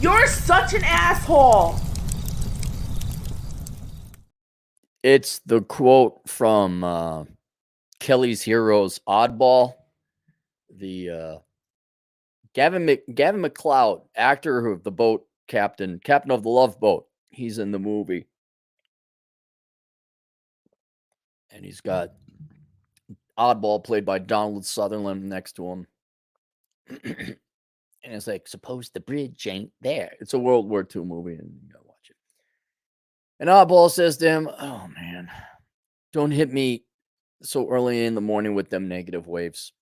You're such an asshole. It's the quote from Kelly's Heroes Oddball. The Gavin McLeod, actor of the boat captain of the Love Boat. He's in the movie, and he's got Oddball played by Donald Sutherland next to him. And it's like, suppose the bridge ain't there. It's a World War II movie, and you gotta watch it. And Oddball says to him, "Oh man, don't hit me so early in the morning with them negative waves."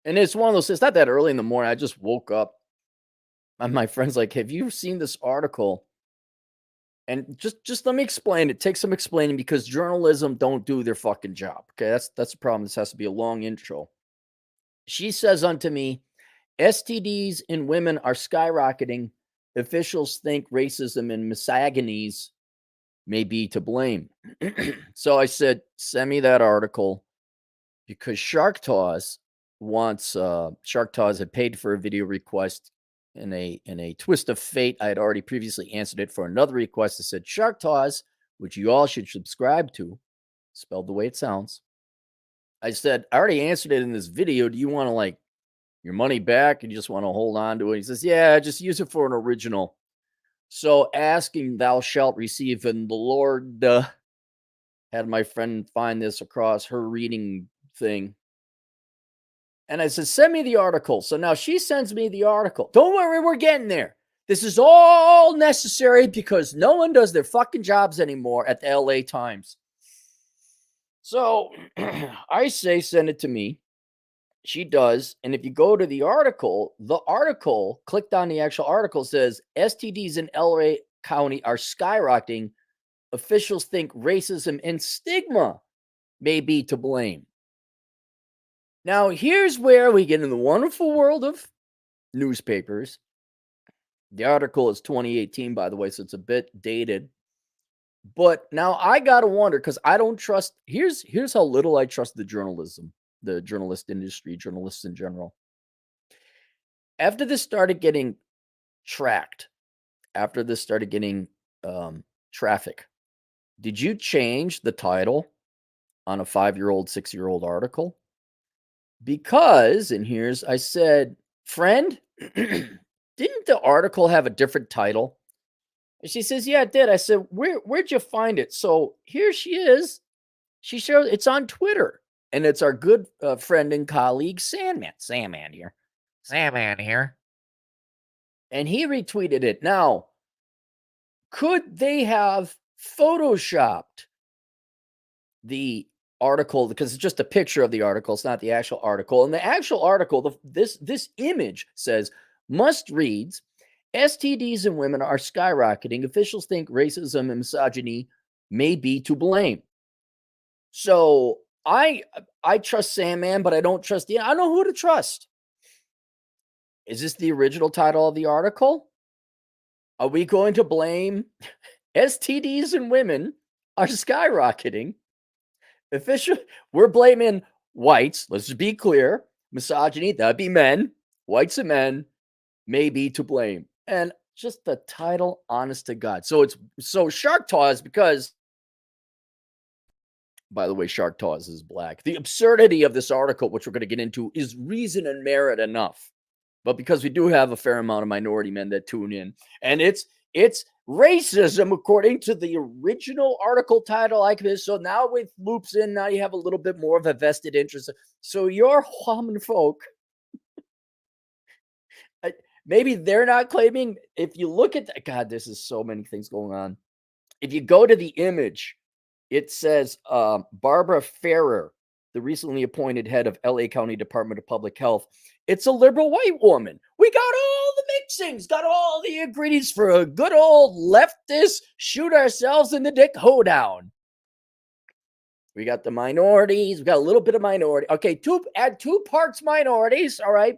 And it's one of those, it's not that early in the morning. I just woke up. And my friend's like, "Have you seen this article?" And just let me explain it. Take some explaining because journalism don't do their fucking job. Okay, that's the problem. This has to be a long intro. She says unto me, STDs in women are skyrocketing. Officials think racism and misogynies may be to blame. So I said, send me that article because Shark Tawes had paid for a video request in a twist of fate. I had already previously answered it for another request that said Shark Tawes, which you all should subscribe to, spelled the way it sounds. I said, I already answered it in this video. Do you want to like your money back and you just want to hold on to it? He says, yeah, just use it for an original. So asking thou shalt receive, and the Lord had my friend find this across her reading thing. And I said, send me the article. So now she sends me the article. Don't worry, we're getting there. This is all necessary because no one does their fucking jobs anymore at the LA Times. So I say, send it to me. She does. And if you go to the article, clicked on the actual article, says STDs in LA County are skyrocketing. Officials think racism and stigma may be to blame. Now, here's where we get in the wonderful world of newspapers. The article is 2018, by the way, so it's a bit dated. But now I got to wonder, because I don't trust, here's how little I trust the journalist industry, journalists in general. After this started getting tracked, after this started getting traffic, did you change the title on a 5-year-old, 6-year-old article? Because, and here's, I said, friend, didn't the article have a different title? And she says, yeah, it did. I said, where'd you find it? So here she is. She shows it's on Twitter. And it's our good friend and colleague, Sandman here. And he retweeted it. Now, could they have photoshopped the article, because it's just a picture of the article, it's not the actual article. And the actual article, this image says, must reads, STDs in women are skyrocketing. Officials think racism and misogyny may be to blame. So I trust Sandman, but I don't trust I don't know who to trust. Is this the original title of the article? Are we going to blame STDs in women are skyrocketing? We're blaming whites. Let's just be clear. Misogyny, that'd be men. Whites and men may be to blame. And just the title, honest to God. So Shark Tawes, because, by the way, Shark Tawes is black. The absurdity of this article, which we're going to get into, is reason and merit enough. But because we do have a fair amount of minority men that tune in, and it's racism according to the original article title like this. So now it loops in. Now you have a little bit more of a vested interest. So your woman folk, maybe they're not claiming. If you look at God, this is so many things going on. If you go to the image, it says Barbara Ferrer, the recently appointed head of LA County Department of Public Health. It's a liberal white woman. We got all the mixings, got all the ingredients for a good old leftist shoot ourselves in the dick hoedown. We got the minorities. We got a little bit of minority. Okay, add 2 parts minorities. All right.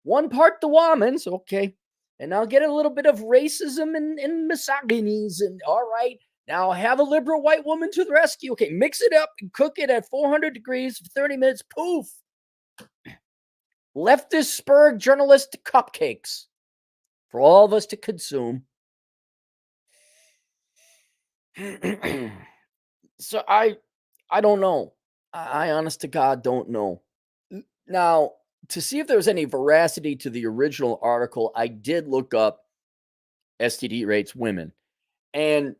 1 part the womans. Okay. And I'll get a little bit of racism and misogynies. And all right. Now have a liberal white woman to the rescue. Okay, mix it up and cook it at 400 degrees for 30 minutes. Poof. Leftist spurred journalist cupcakes for all of us to consume. So I don't know. I honest to God don't know. Now, to see if there was any veracity to the original article, I did look up STD rates women, and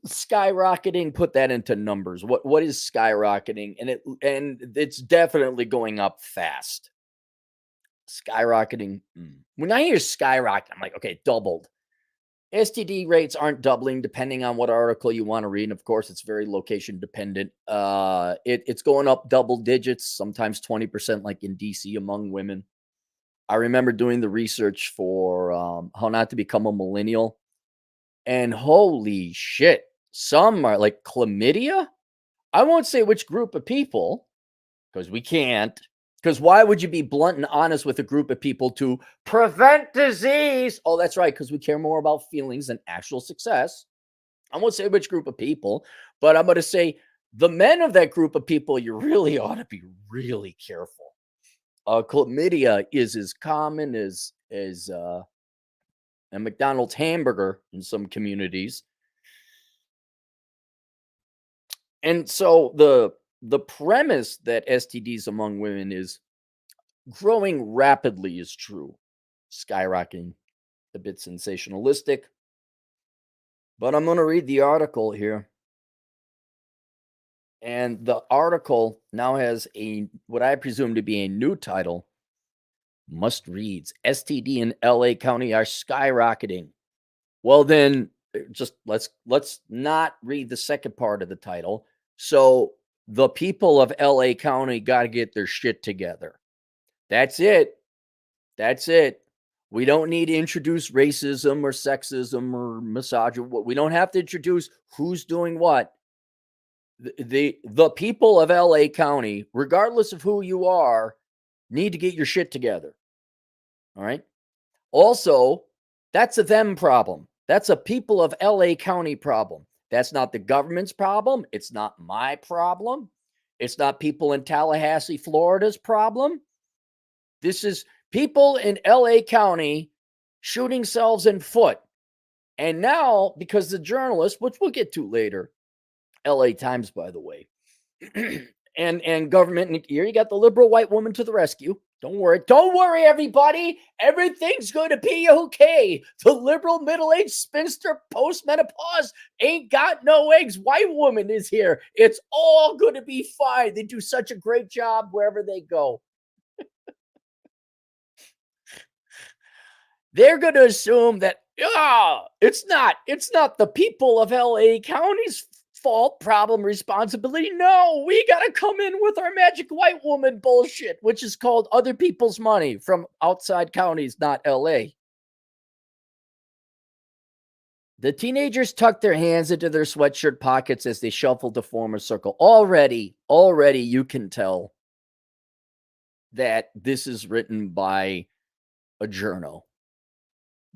skyrocketing put that into numbers. What is skyrocketing? And it's definitely going up fast. Skyrocketing. When I hear skyrocket, I'm like, okay, it doubled. STD rates aren't doubling depending on what article you want to read. And of course, it's very location dependent. It's going up double digits, sometimes 20%, like in DC among women. I remember doing the research for how not to become a millennial. And holy shit, some are like chlamydia. I won't say which group of people because we can't. Because why would you be blunt and honest with a group of people to prevent disease? Oh, that's right, because we care more about feelings than actual success. I won't say which group of people, but I'm going to say the men of that group of people, you really ought to be really careful. Chlamydia is as common as a McDonald's hamburger in some communities. And so the premise that STDs among women is growing rapidly is true. Skyrocketing, a bit sensationalistic. But I'm going to read the article here. And the article now has what I presume to be a new title. Must reads: STD in LA County are skyrocketing. Well, then just let's not read the second part of the title. So the people of LA County got to get their shit together. That's it. That's it. We don't need to introduce racism or sexism or misogyny. We don't have to introduce who's doing what. The people of LA County, regardless of who you are, need to get your shit together. All right. Also, that's a them problem. That's a people of LA County problem. That's not the government's problem. It's not my problem. It's not people in Tallahassee, Florida's problem. This is people in LA County shooting themselves in foot. And now, because the journalists, which we'll get to later, LA Times, by the way, and government, here you got the liberal white woman to the rescue. Don't worry, everybody. Everything's going to be okay. The liberal middle-aged spinster post-menopause ain't got no eggs. White woman is here. It's all going to be fine. They do such a great job wherever they go. They're going to assume that it's not the people of LA County's fault, problem, responsibility. No, we got to come in with our magic white woman bullshit, which is called other people's money from outside counties, not LA. The teenagers tucked their hands into their sweatshirt pockets as they shuffled to form a circle. Already you can tell that this is written by a journal.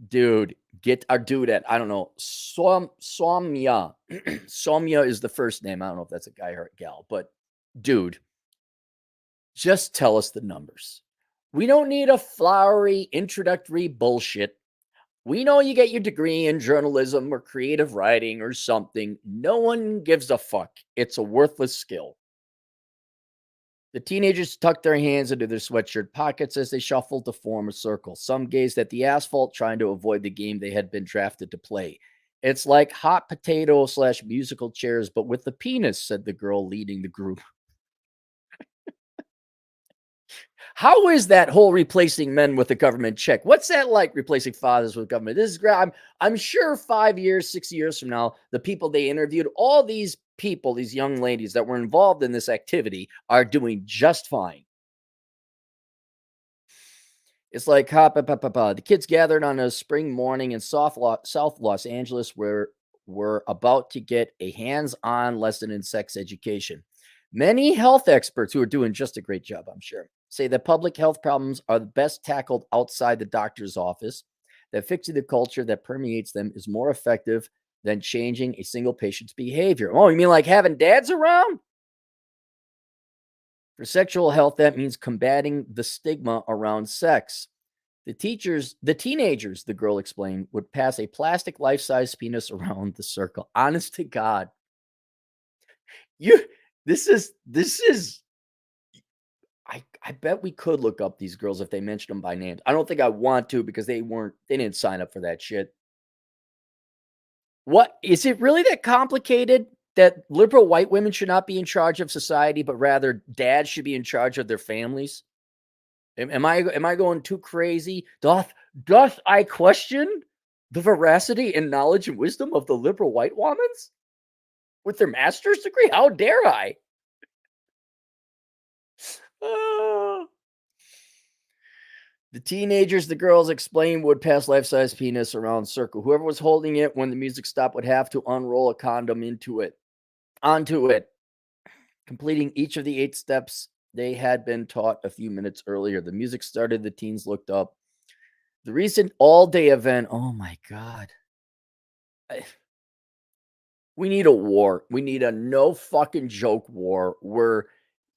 Dude, get our dude at, I don't know, Somya. Somya is the first name. I don't know if that's a guy or a gal, but dude, just tell us the numbers. We don't need a flowery introductory bullshit. We know you get your degree in journalism or creative writing or something. No one gives a fuck. It's a worthless skill. The teenagers tucked their hands into their sweatshirt pockets as they shuffled to form a circle. Some gazed at the asphalt, trying to avoid the game they had been drafted to play. It's like hot potato / musical chairs, but with the penis, said the girl leading the group. How is that whole replacing men with a government check? What's that like, replacing fathers with government? This is great. I'm sure 5 years, 6 years from now, the people they interviewed, all these people, these young ladies that were involved in this activity, are doing just fine. It's like the kids gathered on a spring morning in South Los Angeles, where we're about to get a hands-on lesson in sex education. Many health experts, who are doing just a great job, I'm sure, say that public health problems are best tackled outside the doctor's office, that fixing the culture that permeates them is more effective than changing a single patient's behavior. Oh, you mean like having dads around? For sexual health, that means combating the stigma around sex. The teenagers, the girl explained, would pass a plastic life-size penis around the circle. Honest to God. This is I bet we could look up these girls if they mentioned them by name. I don't think I want to because they didn't sign up for that shit. What is it really that complicated that liberal white women should not be in charge of society, but rather dads should be in charge of their families? Am I going too crazy? Doth I question the veracity and knowledge and wisdom of the liberal white womans with their master's degree? How dare I? The teenagers, the girls explained, would pass life-size penis around circle. Whoever was holding it when the music stopped would have to unroll a condom onto it, completing each of the 8 steps they had been taught a few minutes earlier. The music started. The teens looked up. The recent all-day event. Oh my God. We need a war. We need a no fucking joke war where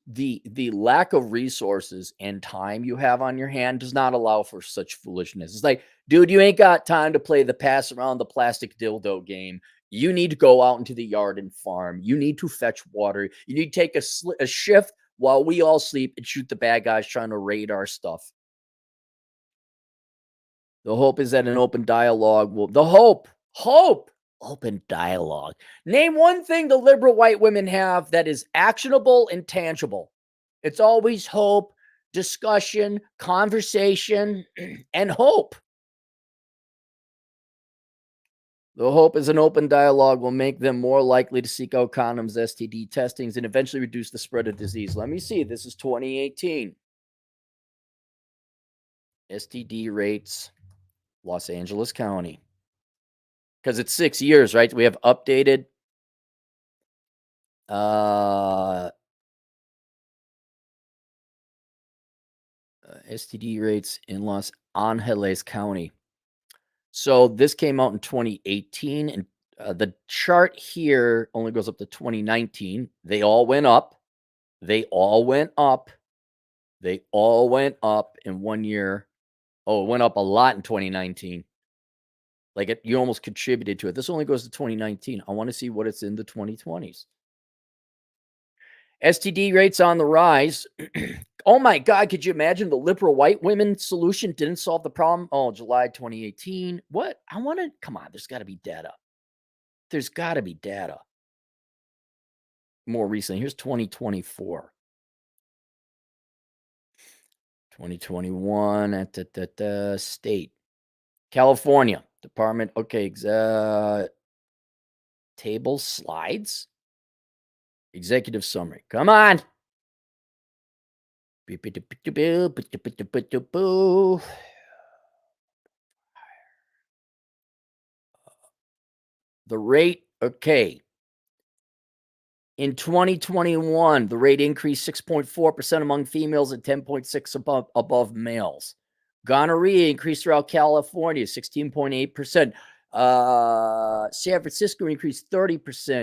the lack of resources and time you have on your hand does not allow for such foolishness. It's like, dude, you ain't got time to play the pass around the plastic dildo game. You need to go out into the yard and farm. You need to fetch water. You need to take a shift while we all sleep and shoot the bad guys trying to raid our stuff. The hope is that an open dialogue will... Open dialogue. Name one thing the liberal white women have that is actionable and tangible. It's always hope, discussion, conversation, and hope. The hope is an open dialogue will make them more likely to seek out condoms, STD testings, and eventually reduce the spread of disease. Let me see. This is 2018. STD rates, Los Angeles County. Because it's 6 years, right? We have updated STD rates in Los Angeles County. So this came out in 2018, and the chart here only goes up to 2019. They all went up. They all went up. They all went up in 1 year. Oh, it went up a lot in 2019. Like you almost contributed to it. This only goes to 2019. I want to see what it's in the 2020s. STD rates on the rise. Oh my God, could you imagine the liberal white women solution didn't solve the problem? Oh, July 2018. What? Come on, there's got to be data. There's got to be data. More recently, here's 2024. 2021 at the state. California Department. Okay, table slides. Executive summary. Come on. The rate, okay. In 2021, the rate increased 6.4% among females and 10.6% above males. Gonorrhea increased throughout California, 16.8%. San Francisco increased 30%.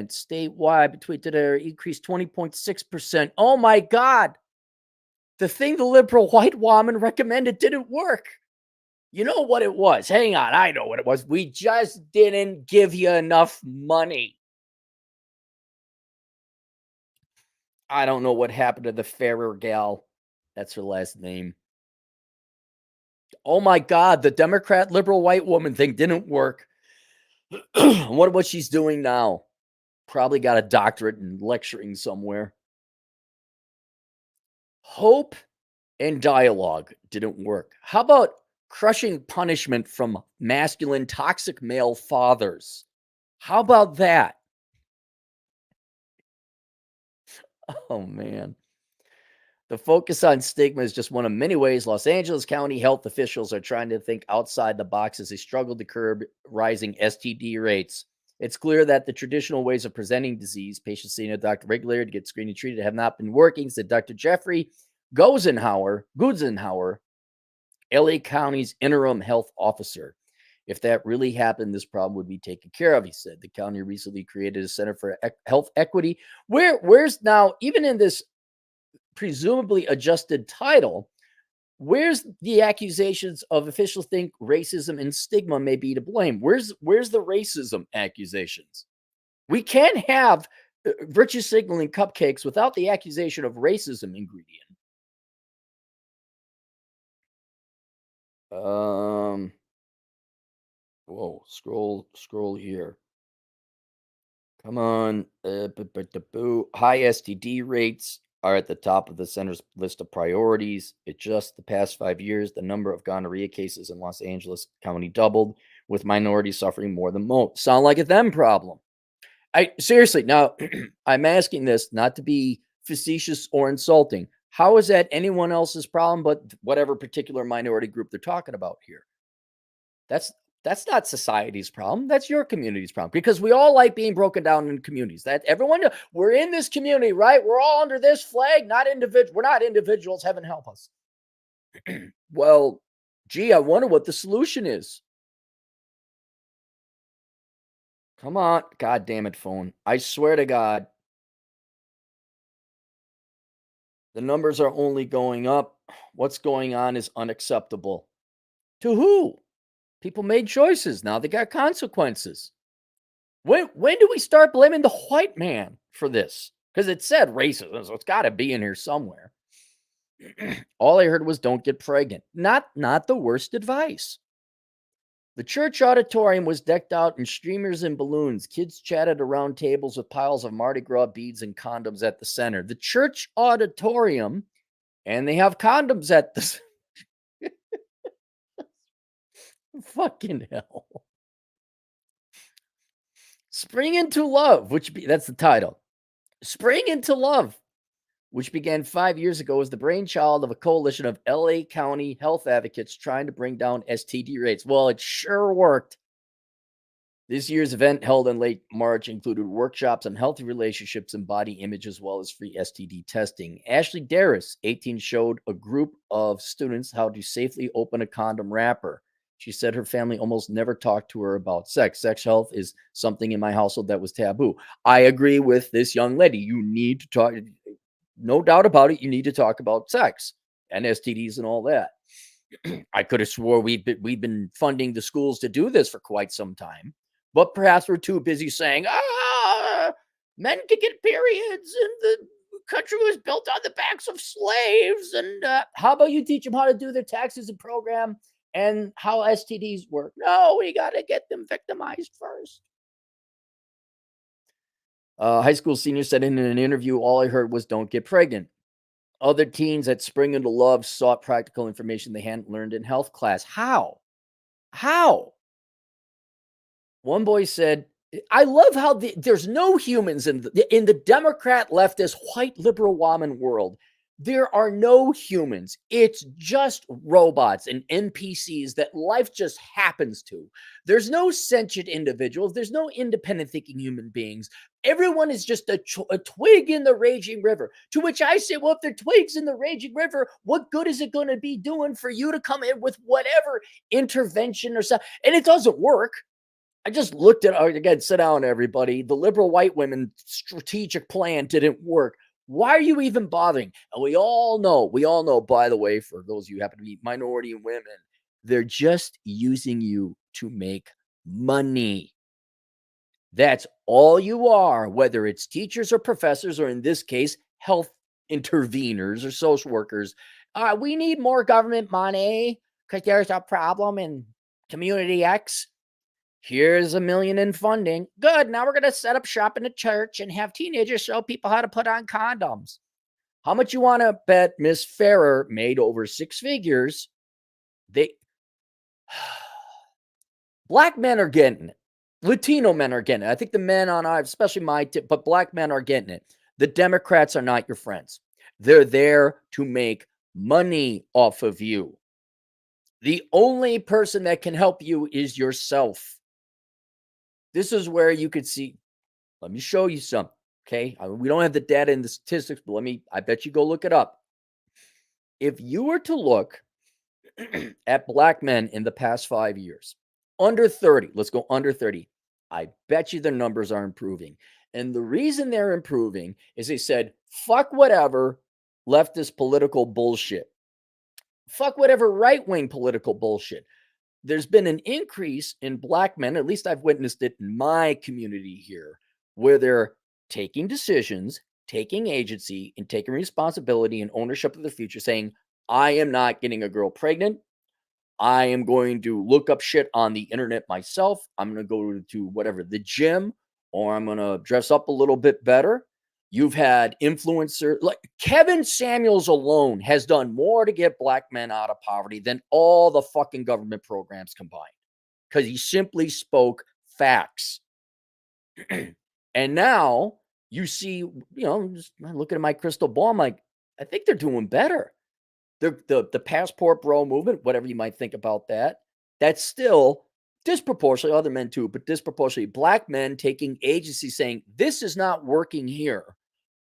Statewide, between there, increased 20.6%. Oh my God. The thing the liberal white woman recommended didn't work. You know what it was? Hang on, I know what it was. We just didn't give you enough money. I don't know what happened to the Ferrer gal. That's her last name. Oh my God, the Democrat liberal white woman thing didn't work. I wonder what she's doing now. Probably got a doctorate in lecturing somewhere. Hope and dialogue didn't work. How about crushing punishment from masculine toxic male fathers? How about that? Oh, man. The focus on stigma is just one of many ways Los Angeles County health officials are trying to think outside the box as they struggle to curb rising STD rates. It's clear that the traditional ways of presenting disease, patients seeing a doctor regularly to get screened and treated, have not been working, said Dr. Jeffrey Guzenhauer, LA County's interim health officer. If that really happened, this problem would be taken care of, he said. The county recently created a Center for Health Equity. Where's now, even in this presumably adjusted title, Where's the accusations of officials think racism and stigma may be to blame? Where's the racism accusations? We can't have virtue signaling cupcakes without the accusation of racism ingredient. Um, whoa, scroll here. Come on. High STD rates are at the top of the center's list of priorities. It just the past 5 years, the number of gonorrhea cases in Los Angeles County doubled, with minorities suffering more than most. Sound like a them problem. I seriously now I'm asking this not to be facetious or insulting. How is that anyone else's problem but whatever particular minority group they're talking about here? That's that's not society's problem. That's your community's problem because we all like being broken down in communities. That everyone we're in this community, right? We're all under this flag, not individual. We're not individuals. Heaven help us. Well, gee, I wonder what the solution is. Come on, god damn it, phone. I swear to God, the numbers are only going up. What's going on is unacceptable. To who? People made choices. Now they got consequences. When do we start blaming the white man for this? Because it said racism, so it's got to be in here somewhere. All I heard was don't get pregnant. Not the worst advice. The church auditorium was decked out in streamers and balloons. Kids chatted around tables with piles of Mardi Gras beads and condoms at the center. The church auditorium, and they have condoms at the fucking hell. Spring into Love, that's the title. Spring into Love, which began 5 years ago, was the brainchild of a coalition of LA County health advocates trying to bring down STD rates. Well, it sure worked. This year's event, held in late March, included workshops on healthy relationships and body image, as well as free STD testing. Ashley Darris, 18, showed a group of students how to safely open a condom wrapper. She said her family almost never talked to her about sex. Sex health is something in my household that was taboo. I agree with this young lady. You need to talk, no doubt about it. You need to talk about sex and STDs and all that. I could have swore we've been funding the schools to do this for quite some time. But perhaps we're too busy saying, men can get periods and the country was built on the backs of slaves. And how about you teach them how to do their taxes and program and how STDs work? No, we got to get them victimized first. High school senior said in an interview, all I heard was don't get pregnant. Other teens at Spring into Love sought practical information they hadn't learned in health class. How? How? One boy said, I love how there's no humans in the Democrat leftist white liberal woman world. There are no humans. It's just robots and NPCs that life just happens to. There's no sentient individuals. There's no independent thinking human beings. Everyone is just a twig in the raging river. To which I say, well, if they're twigs in the raging river, what good is it going to be doing for you to come in with whatever intervention or something? And it doesn't work. I just looked at again, sit down, everybody. The liberal white women strategic plan didn't work. Why are you even bothering? And we all know, by the way, for those of you who happen to be minority and women, they're just using you to make money. That's all you are, whether it's teachers or professors, or in this case, health interveners or social workers. We need more government money because there's a problem in community X. Here's $1 million in funding. Good. Now we're going to set up shop in a church and have teenagers show people how to put on condoms. How much you want to bet Miss Ferrer made over 6 figures? Black men are getting it. Latino men are getting it. I think the men on our, especially my tip, but black men are getting it. The Democrats are not your friends. They're there to make money off of you. The only person that can help you is yourself. This is where you could see, let me show you something, okay? We don't have the data and the statistics, but I bet you go look it up. If you were to look at black men in the past 5 years, under 30, let's go under 30, I bet you their numbers are improving. And the reason they're improving is they said, fuck whatever leftist political bullshit. Fuck whatever right-wing political bullshit. There's been an increase in black men, at least I've witnessed it in my community here, where they're taking decisions, taking agency, and taking responsibility and ownership of their future, saying, I am not getting a girl pregnant. I am going to look up shit on the internet myself. I'm going to go to whatever, the gym, or I'm going to dress up a little bit better. You've had influencers like Kevin Samuels alone has done more to get black men out of poverty than all the fucking government programs combined because he simply spoke facts. And now you see, just looking at my crystal ball, I'm like, I think they're doing better. The passport bro movement, whatever you might think about that, that's still disproportionately, other men too, but disproportionately black men taking agency saying, this is not working here.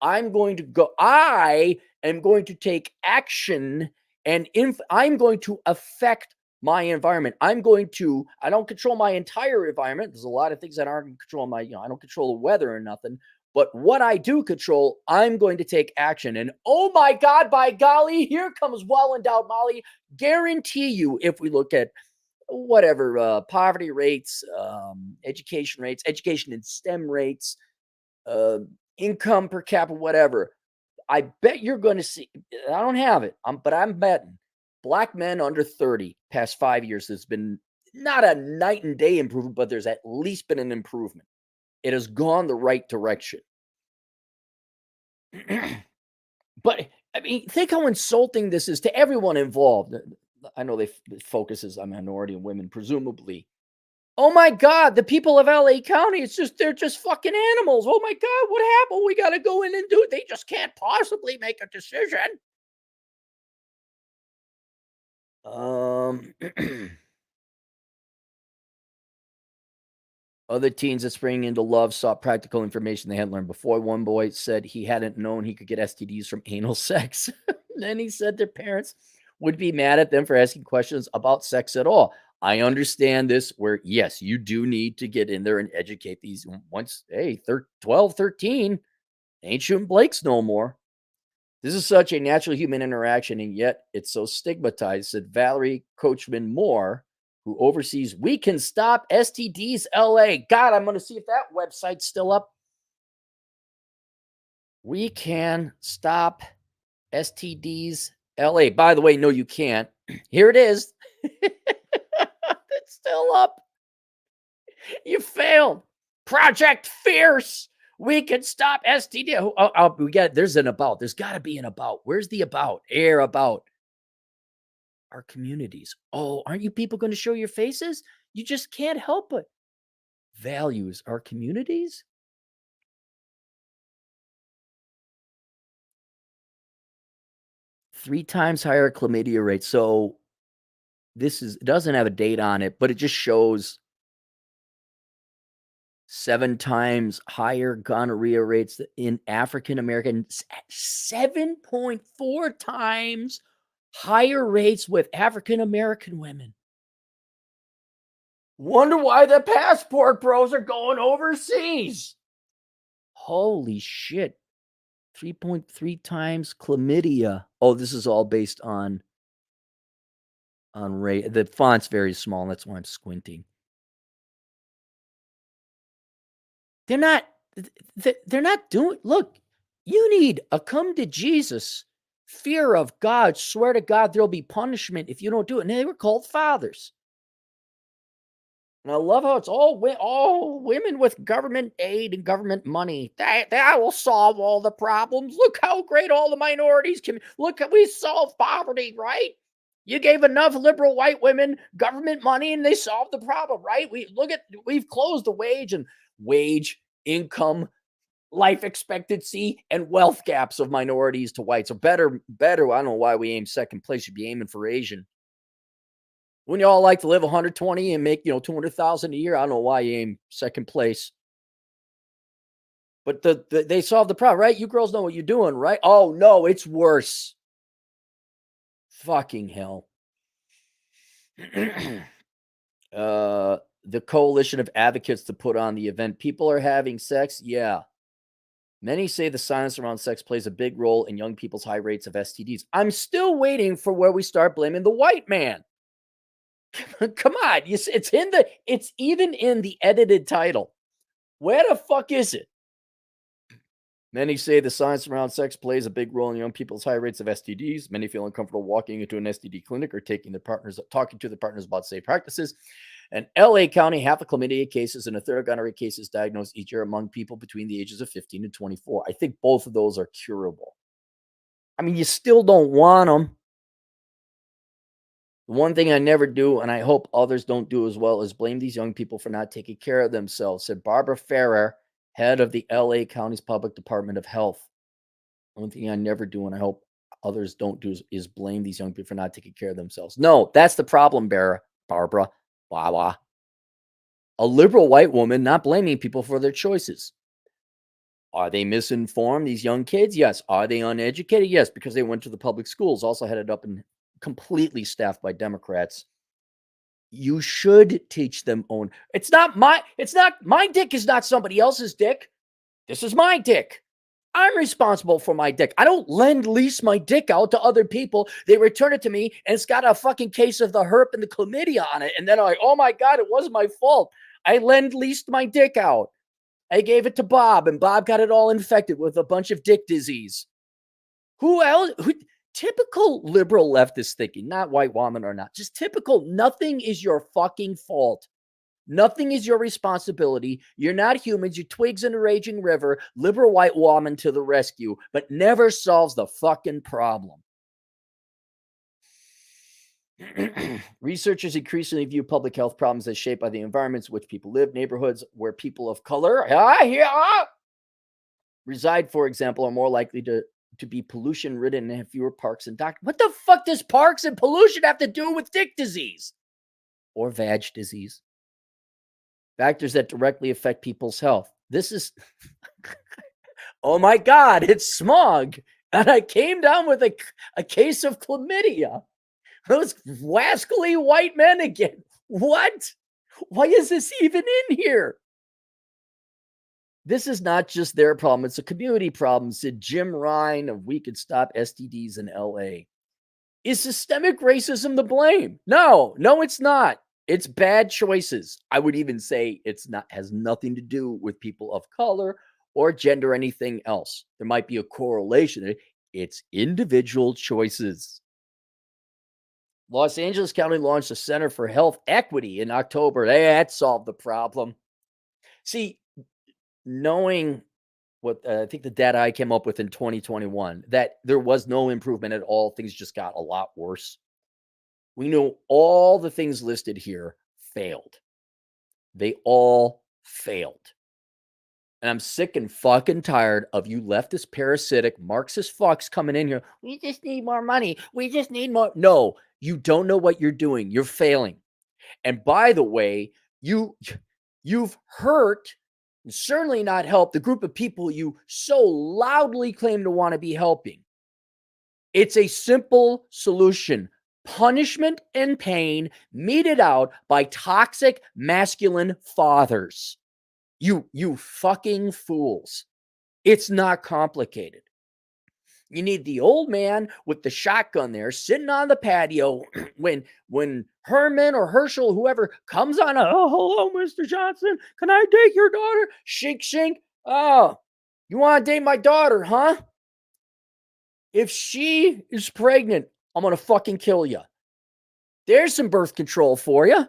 I am going to take action and I'm going to affect my environment. I don't control my entire environment. There's a lot of things that aren't in control. I don't control the weather or nothing. But what I do control, I'm going to take action. And oh my God, by golly, here comes well-endowed Molly. Guarantee you, if we look at whatever, poverty rates, education and STEM rates, income per capita, whatever, I bet you're going to see, I don't have it, but I'm betting black men under 30 past 5 years, there's been not a night and day improvement, but there's at least been an improvement. It has gone the right direction. But I mean, think how insulting this is to everyone involved. I know the focus is on minority and women, presumably. Oh my God, the people of LA County, they're just fucking animals. Oh my God, what happened? We got to go in and do it. They just can't possibly make a decision. Other teens that spring into love sought practical information they hadn't learned before. One boy said he hadn't known he could get STDs from anal sex. Then he said their parents would be mad at them for asking questions about sex at all. I understand this, where, yes, you do need to get in there and educate these once, 12, 13, ain't shooting Blakes no more. This is such a natural human interaction, and yet it's so stigmatized, said Valerie Coachman Moore, who oversees We Can Stop STDs LA. God, I'm going to see if that website's still up. We Can Stop STDs LA. By the way, no, you can't. Here it is. It's still up. You failed. Project Fierce. We Can Stop STD. There's an about. There's got to be an about. Where's the about? About our communities. Oh, aren't you people going to show your faces? You just can't help but values our communities. Three times higher chlamydia rates. So it doesn't have a date on it, but it just shows 7 times higher gonorrhea rates in African American, 7.4 times higher rates with African American women. Wonder why the passport bros are going overseas. Holy shit. 3.3 times chlamydia. Oh, this is all based on rate. The font's very small. That's why I'm squinting. They're not doing, look, you need a come to Jesus, fear of God, swear to God there'll be punishment if you don't do it. And they were called fathers. And I love how it's all women with government aid and government money. That will solve all the problems. Look how great all the minorities can. We solved poverty, right? You gave enough liberal white women government money and they solved the problem, right? We've closed the wage, income, life expectancy, and wealth gaps of minorities to whites. So better. I don't know why we aim second place. You'd be aiming for Asian. Wouldn't you all like to live 120 and make, 200,000 a year? I don't know why you aim second place. But they solved the problem, right? You girls know what you're doing, right? Oh, no, it's worse. Fucking hell. The coalition of advocates to put on the event. People are having sex. Yeah. Many say the silence around sex plays a big role in young people's high rates of STDs. I'm still waiting for where we start blaming the white man. Come on, it's even in the edited title. Where the fuck is it? Many say the science around sex plays a big role in young people's high rates of STDs. Many feel uncomfortable walking into an STD clinic or talking to their partners about safe practices. In LA County, half of chlamydia cases and a third of gonorrhea cases diagnosed each year among people between the ages of 15 and 24. I think both of those are curable. I mean, you still don't want them. The one thing I never do, and I hope others don't do as well, is blame these young people for not taking care of themselves, said Barbara Ferrer, head of the LA County's Public Department of Health. One thing I never do, and I hope others don't do, is blame these young people for not taking care of themselves. No, that's the problem, Barbara. Blah. A liberal white woman not blaming people for their choices. Are they misinformed, these young kids? Yes. Are they uneducated? Yes, because they went to the public schools, also headed up and completely staffed by Democrats. You should teach them own. It's not my dick is not somebody else's dick. This is my dick. I'm responsible for my dick. I don't lend lease my dick out to other people. They return it to me and it's got a fucking case of the herp and the chlamydia on it. And then I'm like, oh my God, it wasn't my fault. I lend leased my dick out. I gave it to Bob and Bob got it all infected with a bunch of dick disease. Who else? Typical liberal leftist thinking, not white woman or not, just typical. Nothing is your fucking fault. Nothing is your responsibility. You're not humans. You're twigs in a raging river. Liberal white woman to the rescue, but never solves the fucking problem. Researchers increasingly view public health problems as shaped by the environments in which people live. Neighborhoods where people of color reside, for example, are more likely to be pollution ridden and have fewer parks and doctors. What the fuck does parks and pollution have to do with dick disease or vag disease? Factors that directly affect people's health. This is, oh my God, it's smog. And I came down with a case of chlamydia. Those wascally white men again. What? Why is this even in here? This is not just their problem. It's a community problem, said Jim Ryan of We Could Stop STDs in LA. Is systemic racism to blame? No, it's not. It's bad choices. I would even say has nothing to do with people of color or gender or anything else. There might be a correlation. It's individual choices. Los Angeles County launched a Center for Health Equity in October. That solved the problem. See, knowing what I think the data I came up with in 2021, that there was no improvement at all. Things just got a lot worse. We know all the things listed here failed. They all failed. And I'm sick and fucking tired of you leftist parasitic Marxist fucks coming in here. We just need more money. We just need more. No, you don't know what you're doing. You're failing. And by the way, you've hurt and certainly not helped the group of people you so loudly claim to want to be helping. It's a simple solution. Punishment and pain meted out by toxic masculine fathers. You fucking fools. It's not complicated. You need the old man with the shotgun there sitting on the patio when Herman or Herschel, whoever comes on, oh, hello, Mr. Johnson. Can I date your daughter? Shink, shink. Oh, you want to date my daughter, huh? If she is pregnant, I'm going to fucking kill you. There's some birth control for you.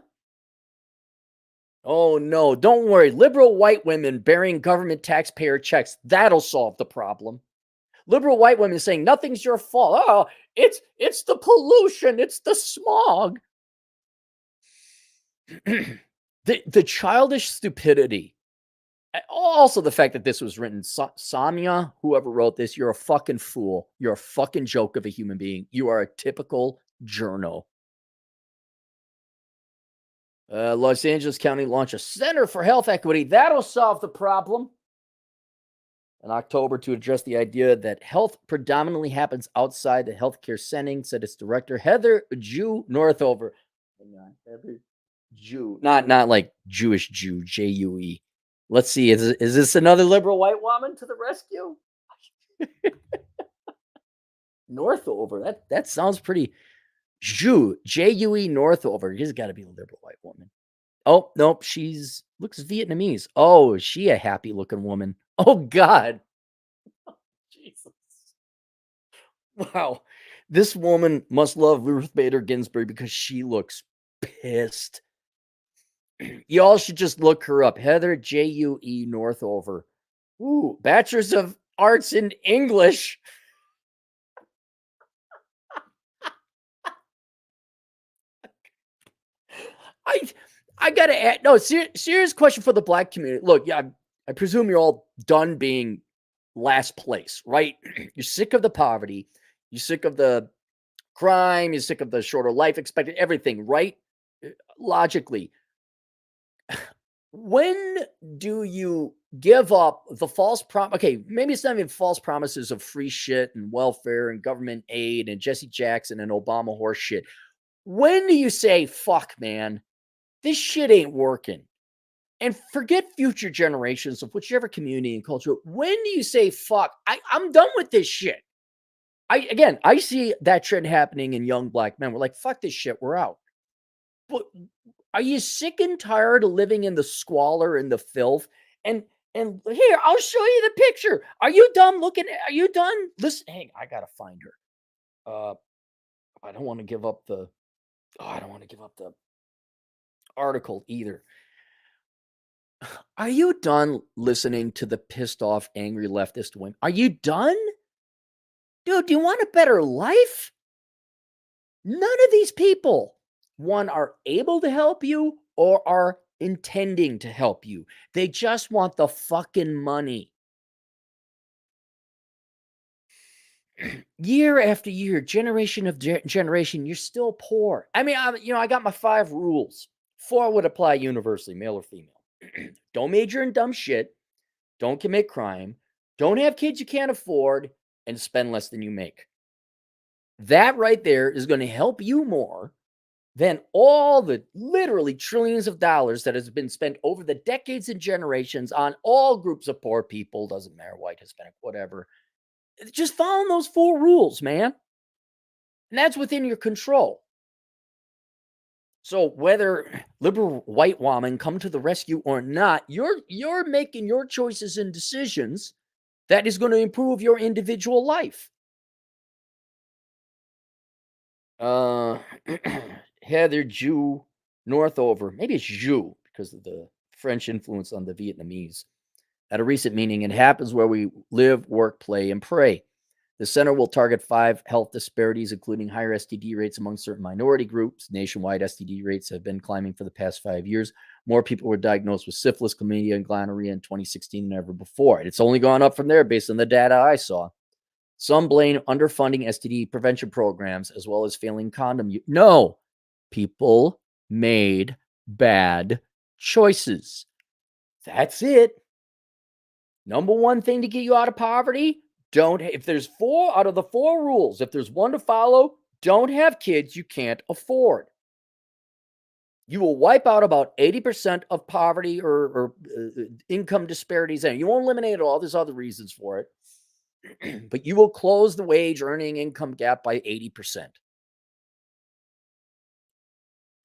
Oh, no, don't worry. Liberal white women bearing government taxpayer checks, that'll solve the problem. Liberal white women saying nothing's your fault. Oh, it's the pollution. It's the smog. the childish stupidity. Also, the fact that this was written, Samia, whoever wrote this, you're a fucking fool. You're a fucking joke of a human being. You are a typical journo. Los Angeles County launched a Center for Health Equity. That'll solve the problem. In October, to address the idea that health predominantly happens outside the healthcare setting, said its director, Heather Jew Northover. Heather Jew, not like Jewish Jew, Jue. Let's see. Is this another liberal white woman to the rescue? Northover. That sounds pretty. Jue Northover. She's got to be a liberal white woman. Oh nope, she's looks Vietnamese. Oh, is she a happy looking woman? Oh God, Jesus! Wow, this woman must love Ruth Bader Ginsburg because she looks pissed. Y'all should just look her up. Heather Jue Northover. Ooh, Bachelor's of Arts in English. I I gotta add no serious question for the black community. Look, yeah, I presume you're all done being last place, right? You're sick of the poverty, you're sick of the crime, you're sick of the shorter life expectancy, everything, right? Logically, when do you give up the false prom? Okay, maybe it's not even false promises of free shit and welfare and government aid and Jesse Jackson and Obama horse shit. When do you say, fuck, man, this shit ain't working? And forget future generations of whichever community and culture. When do you say, fuck, I'm done with this shit? I see that trend happening in young black men. We're like, fuck this shit, we're out. But are you sick and tired of living in the squalor and the filth? And here, I'll show you the picture. Are you done looking? Are you done? Listen, hey, I gotta find her. I don't want to give up the. Oh, I don't want to give up the article either. Are you done listening to the pissed off, angry leftist women? Are you done? Dude, do you want a better life? None of these people, one, are able to help you or are intending to help you. They just want the fucking money. Year after year, generation of generation, you're still poor. I mean, I got my 5 rules. 4 would apply universally, male or female. Don't major in dumb shit. Don't commit crime. Don't have kids you can't afford, and spend less than you make. That right there is going to help you more than all the literally trillions of dollars that has been spent over the decades and generations on all groups of poor people. Doesn't matter, white, Hispanic, whatever. Just following those 4 rules, man. And that's within your control. So whether liberal white woman come to the rescue or not, you're making your choices and decisions that is going to improve your individual life. Heather Jew Northover, maybe it's Jew because of the French influence on the Vietnamese. At a recent meeting, it happens where we live, work, play, and pray. The center will target 5 health disparities, including higher STD rates among certain minority groups. Nationwide STD rates have been climbing for the past 5 years. More people were diagnosed with syphilis, chlamydia, and gonorrhea in 2016 than ever before. And it's only gone up from there based on the data I saw. Some blame underfunding STD prevention programs as well as failing condom use. No, people made bad choices. That's it. Number one thing to get you out of poverty, if there's 4 out of the 4 rules, if there's one to follow, don't have kids you can't afford. You will wipe out about 80% of poverty or income disparities. And you won't eliminate it all. There's other reasons for it. But you will close the wage earning income gap by 80%.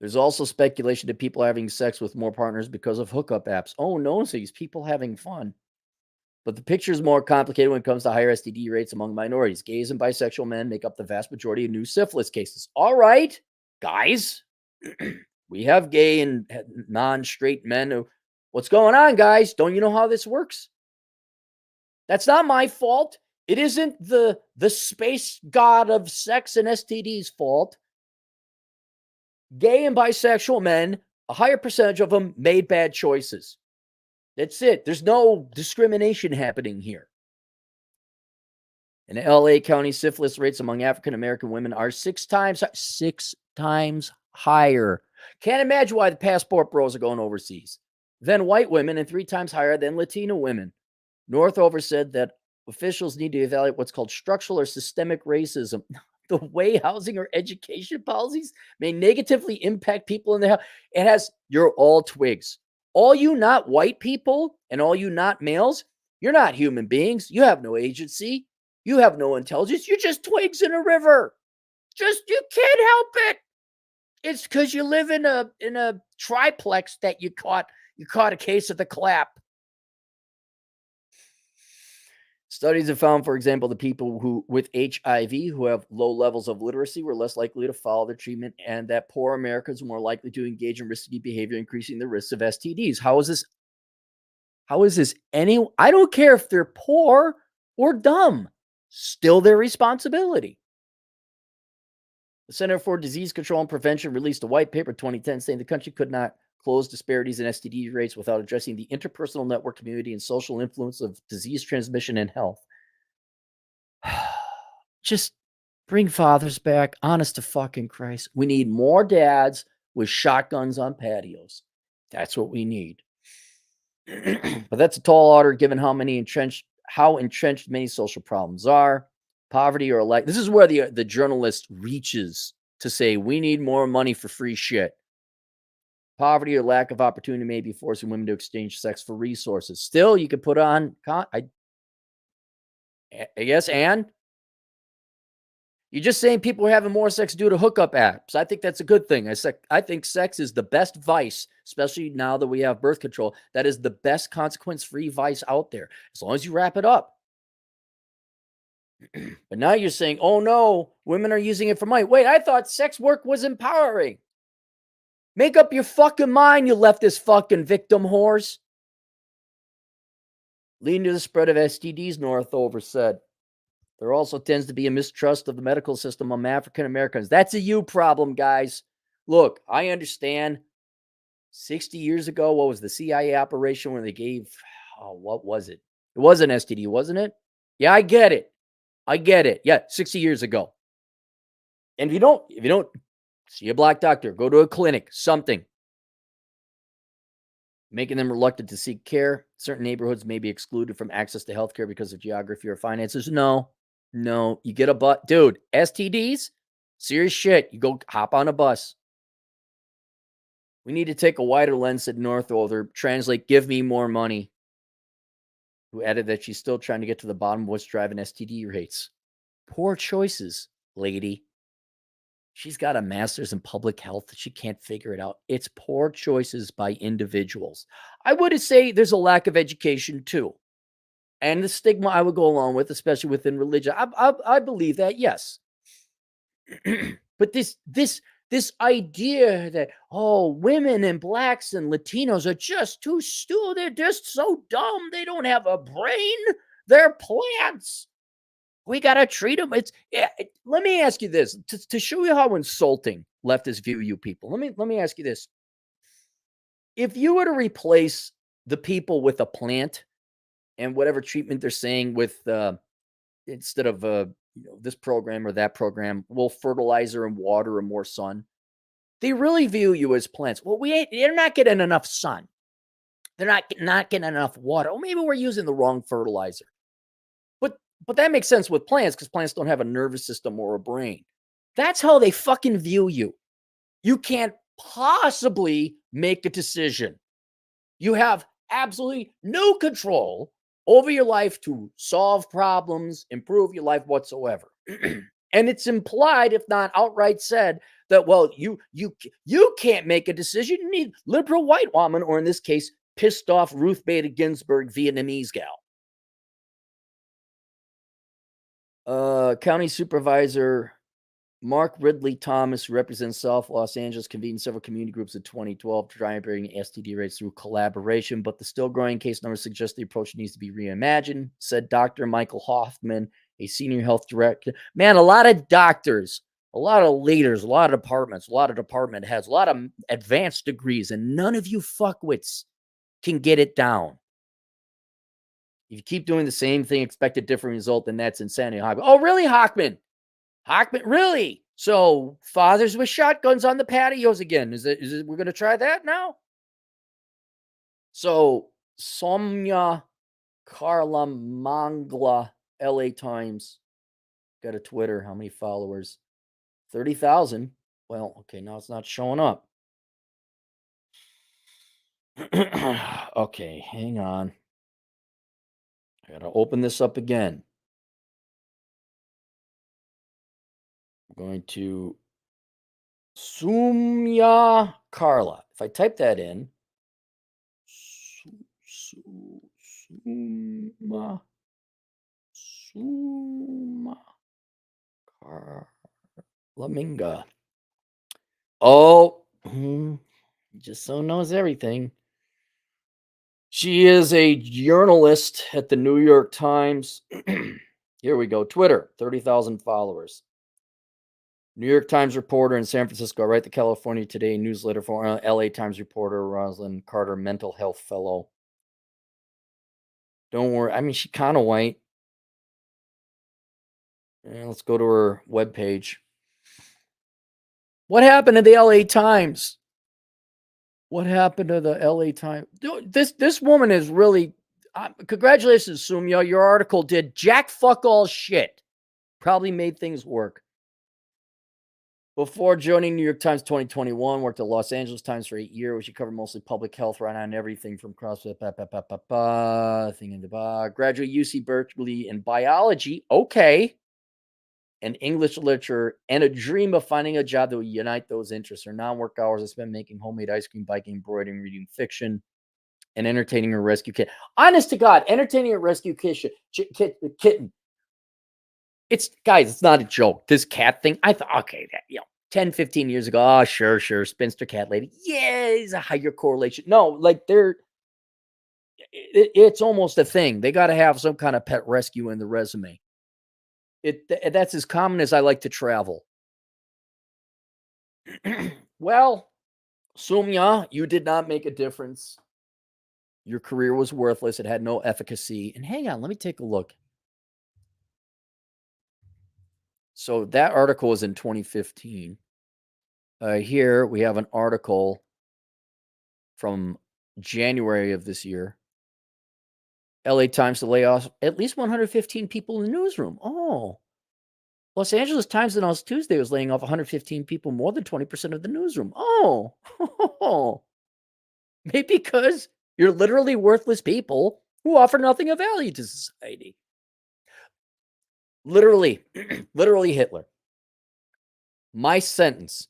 There's also speculation that people are having sex with more partners because of hookup apps. Oh, no, so these people having fun. But the picture is more complicated when it comes to higher STD rates among minorities. Gays and bisexual men make up the vast majority of new syphilis cases. All right, guys, we have gay and non-straight men. What's going on, guys? Don't you know how this works? That's not my fault. It isn't the space god of sex and STD's fault. Gay and bisexual men, a higher percentage of them made bad choices. That's it. There's no discrimination happening here. In LA County, syphilis rates among African American women are 6 times higher. Can't imagine why the passport bros are going overseas. Than white women and 3 times higher than Latino women. Northover said that officials need to evaluate what's called structural or systemic racism. The way housing or education policies may negatively impact people in the house. It has, you're all twigs. all you not white people and all you not males, you're not human beings. You have no agency. You have no intelligence. You're just twigs in a river. You can't help it. It's because you live in a triplex that you caught a case of the clap. Studies have found, for example, the people who with HIV who have low levels of literacy were less likely to follow their treatment, and that poor Americans were more likely to engage in risky behavior, increasing the risks of STDs. How is this? How is this any? I don't care if they're poor or dumb. Still their responsibility. The Center for Disease Control and Prevention released a white paper in 2010 saying the country could not close disparities in STD rates without addressing the interpersonal network community and social influence of disease transmission and health. Just bring fathers back. Honest to fucking Christ. We need more dads with shotguns on patios. That's what we need. But that's a tall order given how entrenched many social problems are. Poverty or this is where the journalist reaches to say we need more money for free shit. Poverty or lack of opportunity may be forcing women to exchange sex for resources. Still, you could put on, I guess, and you're just saying people are having more sex due to hookup apps. I think that's a good thing. I think sex is the best vice, especially now that we have birth control. That is the best consequence-free vice out there, as long as you wrap it up. But now you're saying, oh no, women are using it for money. Wait, I thought sex work was empowering. Make up your fucking mind, you leftist fucking victim whores. Leading to the spread of STDs, Northover said. There also tends to be a mistrust of the medical system among African Americans. That's a you problem, guys. Look, I understand. 60 years ago, what was the CIA operation when they gave, what was it? It was an STD, wasn't it? Yeah, I get it. Yeah, 60 years ago. And if you don't see a black doctor, go to a clinic, something. Making them reluctant to seek care. Certain neighborhoods may be excluded from access to healthcare because of geography or finances. No, you get a bus. Dude, STDs, serious shit. You go hop on a bus. We need to take a wider lens, said Northover. Translate, give me more money. Who added that she's still trying to get to the bottom of what's driving STD rates. Poor choices, lady. She's got a master's in public health. She can't figure it out. It's poor choices by individuals. I would say there's a lack of education too. And the stigma I would go along with, especially within religion. I believe that, yes. But this idea that, women and blacks and Latinos are just too stupid. They're just so dumb. They don't have a brain. They're plants. We got to treat them. Let me ask you this to show you how insulting leftists view you people. Let me ask you this. If you were to replace the people with a plant and whatever treatment they're saying with, instead of this program or that program, will fertilizer and water and more sun, they really view you as plants. Well, they're not getting enough sun. They're not getting enough water. Or maybe we're using the wrong fertilizer. But that makes sense with plants because plants don't have a nervous system or a brain. That's how they fucking view you. You can't possibly make a decision. You have absolutely no control over your life to solve problems, improve your life whatsoever. And it's implied, if not outright said, that, well, you can't make a decision. You need liberal white woman, or in this case, pissed off Ruth Bader Ginsburg Vietnamese gal. County Supervisor Mark Ridley Thomas, who represents South Los Angeles, convened several community groups in 2012 to try and bring STD rates through collaboration, but the still growing case numbers suggest the approach needs to be reimagined, said Dr. Michael Hoffman, a senior health director. Man, a lot of doctors, a lot of leaders, a lot of departments, a lot of department heads, a lot of advanced degrees, and none of you fuckwits can get it down. If you keep doing the same thing, expect a different result, then that's insanity. Oh, really, Hockman? Hockman, really? So fathers with shotguns on the patios again. Is it we're going to try that now? So Somya Karlamangla, LA Times, got a Twitter. How many followers? 30,000. Well, okay, now it's not showing up. Okay, hang on. I gotta open this up again. I'm going to Sumya Carla. If I type that in, Suma, Suma Carla Minga. Oh, just so knows everything. She is a journalist at the New York Times. Here we go. Twitter, 30,000 followers. New York Times reporter in San Francisco, Right to California Today newsletter for LA Times reporter Rosalind Carter, mental health fellow. Don't worry. I mean, she's kind of white. Let's go to her webpage. What happened to the LA Times? What happened to the LA Times? This woman is really. Congratulations, Sumya. Your article did jack fuck all shit. Probably made things work. Before joining New York Times 2021, worked at Los Angeles Times for 8 years, where she covered mostly public health, right on everything from CrossFit, graduate UC Berkeley in biology, okay, and English literature, and a dream of finding a job that would unite those interests. Her non-work hours I spent making homemade ice cream, biking, embroidering, reading fiction, and entertaining her rescue kitten. Honest to God, entertaining a rescue kitten. It's, guys, it's not a joke. This cat thing, I thought, okay, 10, 15 years ago, oh, sure, spinster cat lady. Yeah, it's a higher correlation. No, like it's almost a thing. They got to have some kind of pet rescue in the resume. That's as common as I like to travel. Well, Sumya, you did not make a difference. Your career was worthless. It had no efficacy. And hang on, let me take a look. So that article was in 2015. Here we have an article from January of this year. LA Times to lay off at least 115 people in the newsroom. Oh, Los Angeles Times announced Tuesday was laying off 115 people, more than 20% of the newsroom. Oh, maybe because you're literally worthless people who offer nothing of value to society. Literally, literally Hitler. My sentence,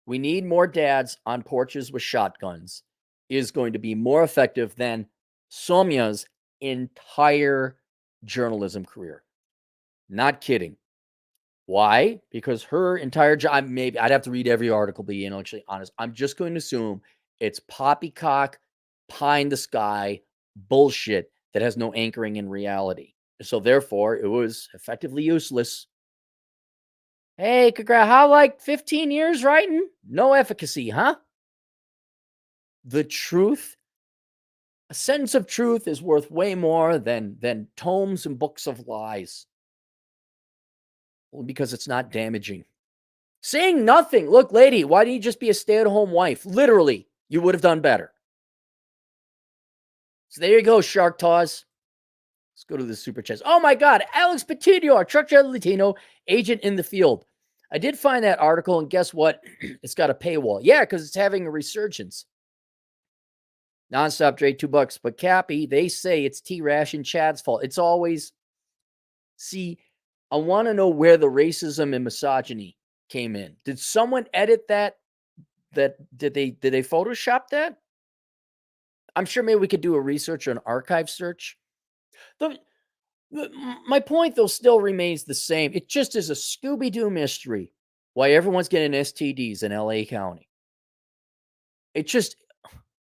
we need more dads on porches with shotguns, is going to be more effective than Somya's entire journalism career. Not kidding. Why? Because her entire job, maybe I'd have to read every article, to be intellectually honest. I'm just going to assume it's poppycock, pie in the sky bullshit that has no anchoring in reality. So therefore, it was effectively useless. Hey, how like 15 years writing? No efficacy, huh? The truth, a sentence of truth is worth way more than tomes and books of lies. Well, because it's not damaging. Saying nothing. Look, lady, why didn't you just be a stay-at-home wife? Literally, you would have done better. So there you go, Shark Taws. Let's go to the super chats. Oh my God, Alex Petitio, our truck driver Latino agent in the field. I did find that article, and guess what? It's got a paywall. Yeah, because it's having a resurgence. Nonstop Dre, $2. But Cappy, they say it's T-Rash and Chad's fault. It's always, see, I want to know where the racism and misogyny came in. Did someone edit that? Did they Photoshop that? I'm sure maybe we could do a research or an archive search. My point, though, still remains the same. It just is a Scooby-Doo mystery why everyone's getting STDs in LA County. It just,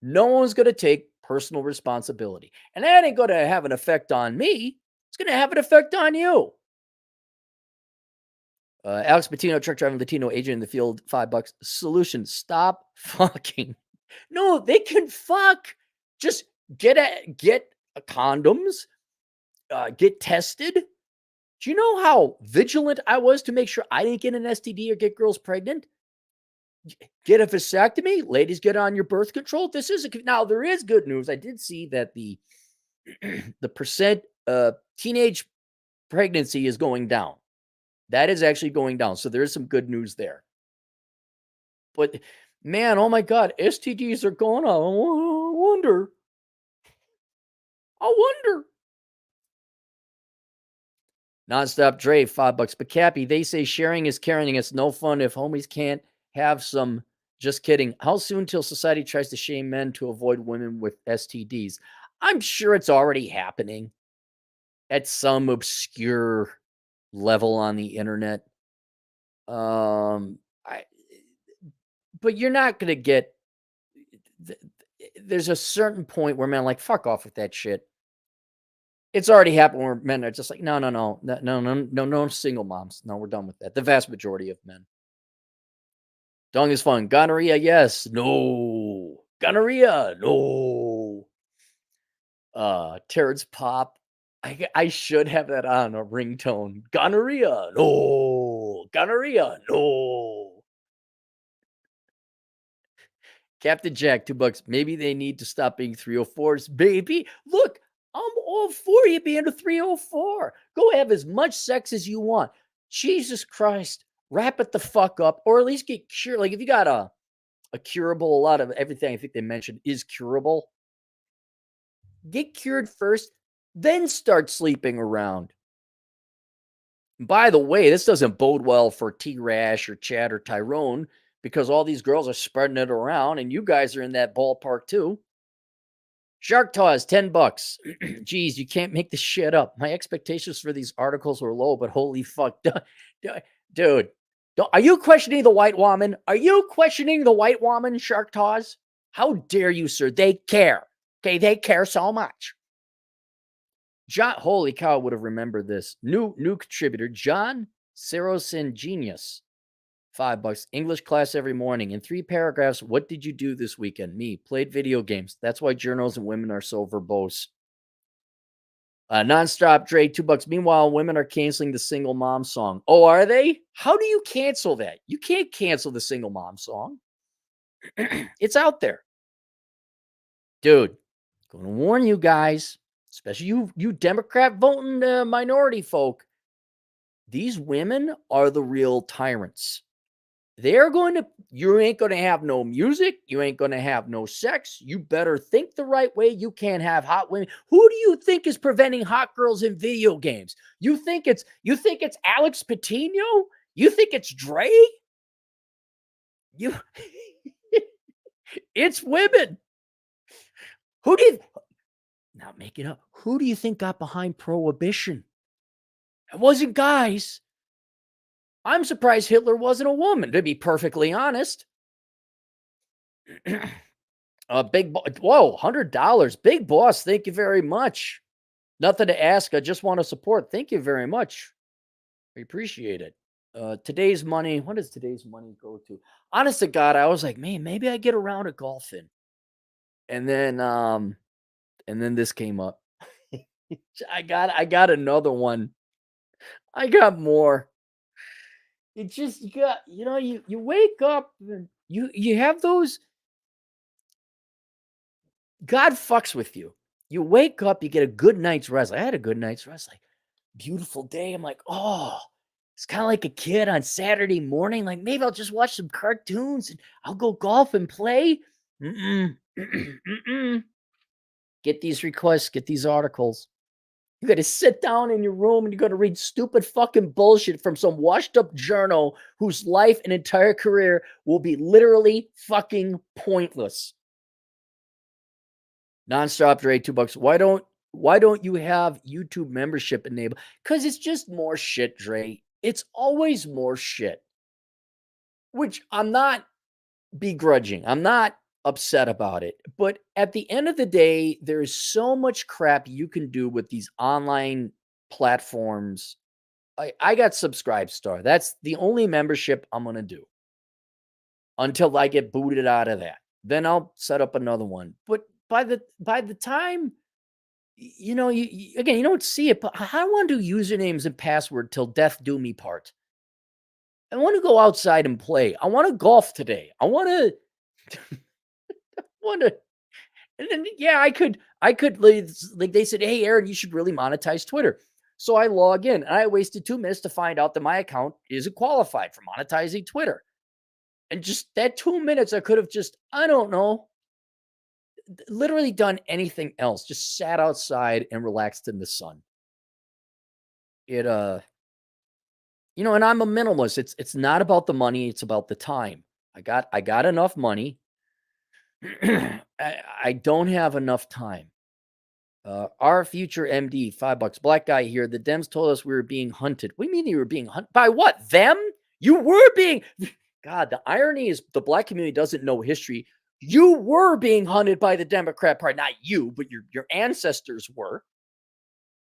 no one's going to take personal responsibility. And that ain't going to have an effect on me. It's going to have an effect on you. Alex Patino, truck driving Latino agent in the field, $5. Solution: stop fucking. No, they can fuck. Just get condoms. Get tested. Do you know how vigilant I was to make sure I didn't get an STD or get girls pregnant? Get a vasectomy. Ladies, get on your birth control. Now there is good news. I did see that the percent teenage pregnancy is going down. That is actually going down. So there is some good news there. But man, oh my God, STDs are going on. wonder. Nonstop Dre, $5. But Cappy, they say sharing is caring. It's no fun if homies can't have some. Just kidding. How soon till society tries to shame men to avoid women with STDs? I'm sure it's already happening at some obscure level on the internet. I, but you're not going to get. There's a certain point where men are like, fuck off with that shit. It's already happened where men are just like, no, single moms. No, we're done with that. The vast majority of men. Dong is fun. Gonorrhea, yes. No. Gonorrhea, no. Terrence Pop. I should have that on a ringtone. Gonorrhea, no. Gonorrhea, no. Captain Jack, $2. Maybe they need to stop being 304s. Baby, look, I'm all for you being a 304. Go have as much sex as you want. Jesus Christ, wrap it the fuck up, or at least get cured. Like if you got a curable, a lot of everything I think they mentioned is curable. Get cured first, then start sleeping around. By the way, this doesn't bode well for T-Rash or Chad or Tyrone because all these girls are spreading it around and you guys are in that ballpark too. Shark Taw's $10. Geez, you can't make this shit up. My expectations for these articles were low, but holy fuck. Dude, are you questioning the white woman? Are you questioning the white woman, Shark Taw's? How dare you, sir? They care. Okay, they care so much. John, holy cow, would have remembered this. New contributor, John Sarosin Genius. $5. English class every morning. In 3 paragraphs, what did you do this weekend? Me, played video games. That's why journals and women are so verbose. Nonstop Dre, $2. Meanwhile, women are canceling the single mom song. Oh, are they? How do you cancel that? You can't cancel the single mom song. It's out there. Dude, going to warn you guys, especially you Democrat voting minority folk. These women are the real tyrants. You ain't going to have no music. You ain't going to have no sex. You better think the right way. You can't have hot women. Who do you think is preventing hot girls in video games? You think it's Alex Patino? You think it's Dre? It's women. Not make it up. Who do you think got behind prohibition? It wasn't guys. I'm surprised Hitler wasn't a woman, to be perfectly honest. $100. Big boss, thank you very much. Nothing to ask. I just want to support. Thank you very much. We appreciate it. Today's money. What does today's money go to? Honest to God, I was like, man, maybe I get around to golfing. And then this came up. I got another one. I got more. You wake up and you have those. God fucks with you. You wake up, you get a good night's rest. I had a good night's rest, like beautiful day. I'm like, oh, it's kind of like a kid on Saturday morning. Like maybe I'll just watch some cartoons and I'll go golf and play. Get these requests, get these articles. You got to sit down in your room and you got to read stupid fucking bullshit from some washed up journo whose life and entire career will be literally fucking pointless. Nonstop Dre, $2. Why don't you have YouTube membership enabled? Because it's just more shit, Dre. It's always more shit. Which I'm not begrudging. I'm not upset about it. But at the end of the day, there is so much crap you can do with these online platforms. I got Subscribestar. That's the only membership I'm going to do until I get booted out of that. Then I'll set up another one. But by the time, you don't see it, but I want to do usernames and password till death do me part. I want to go outside and play. I want to golf today. I want to, and then, yeah, I could, like they said, hey, Aaron, you should really monetize Twitter. So I log in and I wasted 2 minutes to find out that my account isn't qualified for monetizing Twitter. And just that 2 minutes, I could have just, I don't know, literally done anything else, just sat outside and relaxed in the sun. It and I'm a minimalist. It's not about the money, it's about the time. I got enough money. I don't have enough time. Our future MD, $5, black guy here. The Dems told us we were being hunted. What do you mean you were being hunted? By what? Them? You were being. God, the irony is the black community doesn't know history. You were being hunted by the Democrat Party. Not you, but your ancestors were.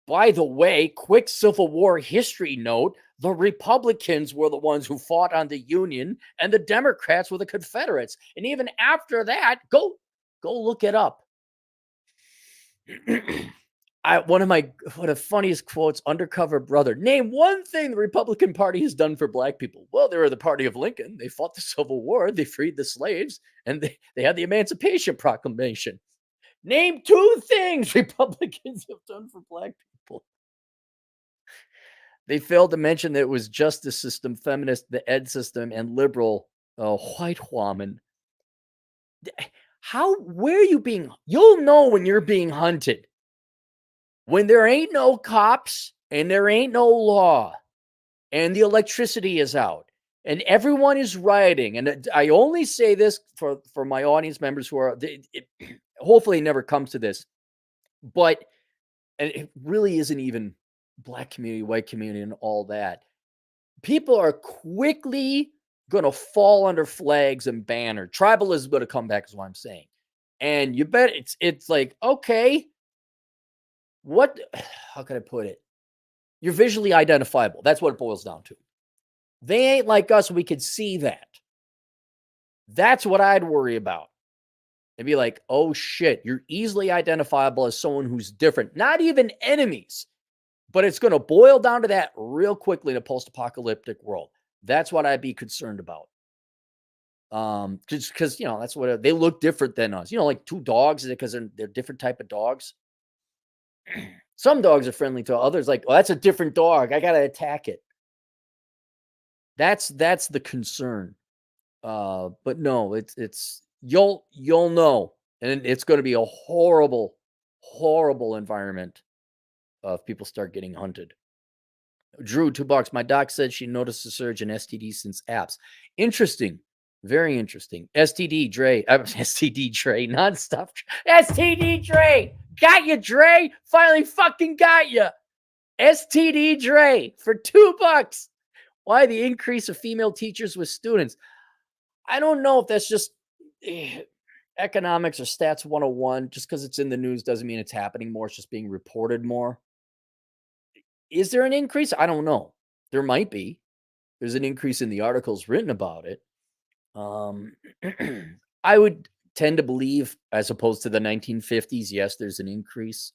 By the way, quick Civil War history note, the Republicans were the ones who fought on the Union and the Democrats were the Confederates. And even after that, go look it up. One of the funniest quotes, undercover brother. Name one thing the Republican Party has done for black people. Well, they were the party of Lincoln. They fought the Civil War. They freed the slaves, and they had the Emancipation Proclamation. Name two things Republicans have done for black people. They failed to mention that it was justice system, feminist, the ed system, and liberal white woman. Where are you being? You'll know when you're being hunted. When there ain't no cops and there ain't no law and the electricity is out and everyone is rioting. And I only say this for my audience members who are, hopefully it never comes to this, but it really isn't even black community, white community, and all that. People are quickly going to fall under flags and banner. Tribalism is going to come back is what I'm saying. And you bet it's like, okay, how can I put it? You're visually identifiable. That's what it boils down to. They ain't like us. We could see that. That's what I'd worry about. And be like, oh shit, you're easily identifiable as someone who's different. Not even enemies, but it's going to boil down to that real quickly in a post-apocalyptic world. That's what I'd be concerned about. Because that's what they look different than us. Like two dogs, because they're different type of dogs. Some dogs are friendly to others. Like, oh, that's a different dog. I gotta attack it. That's the concern. But no, it's you'll know, and it's going to be a horrible, horrible environment if people start getting hunted. Drew, $2. My doc said she noticed a surge in STD since apps. Interesting. Very interesting. STD Dre, nonstop. STD Dre, got you, Dre. Finally, fucking got you. STD Dre for $2. Why the increase of female teachers with students? I don't know if that's just economics or stats 101. Just because it's in the news doesn't mean it's happening more. It's just being reported more. Is there an increase? I don't know. There might be. There's an increase in the articles written about it. I would tend to believe, as opposed to the 1950s, yes, there's an increase.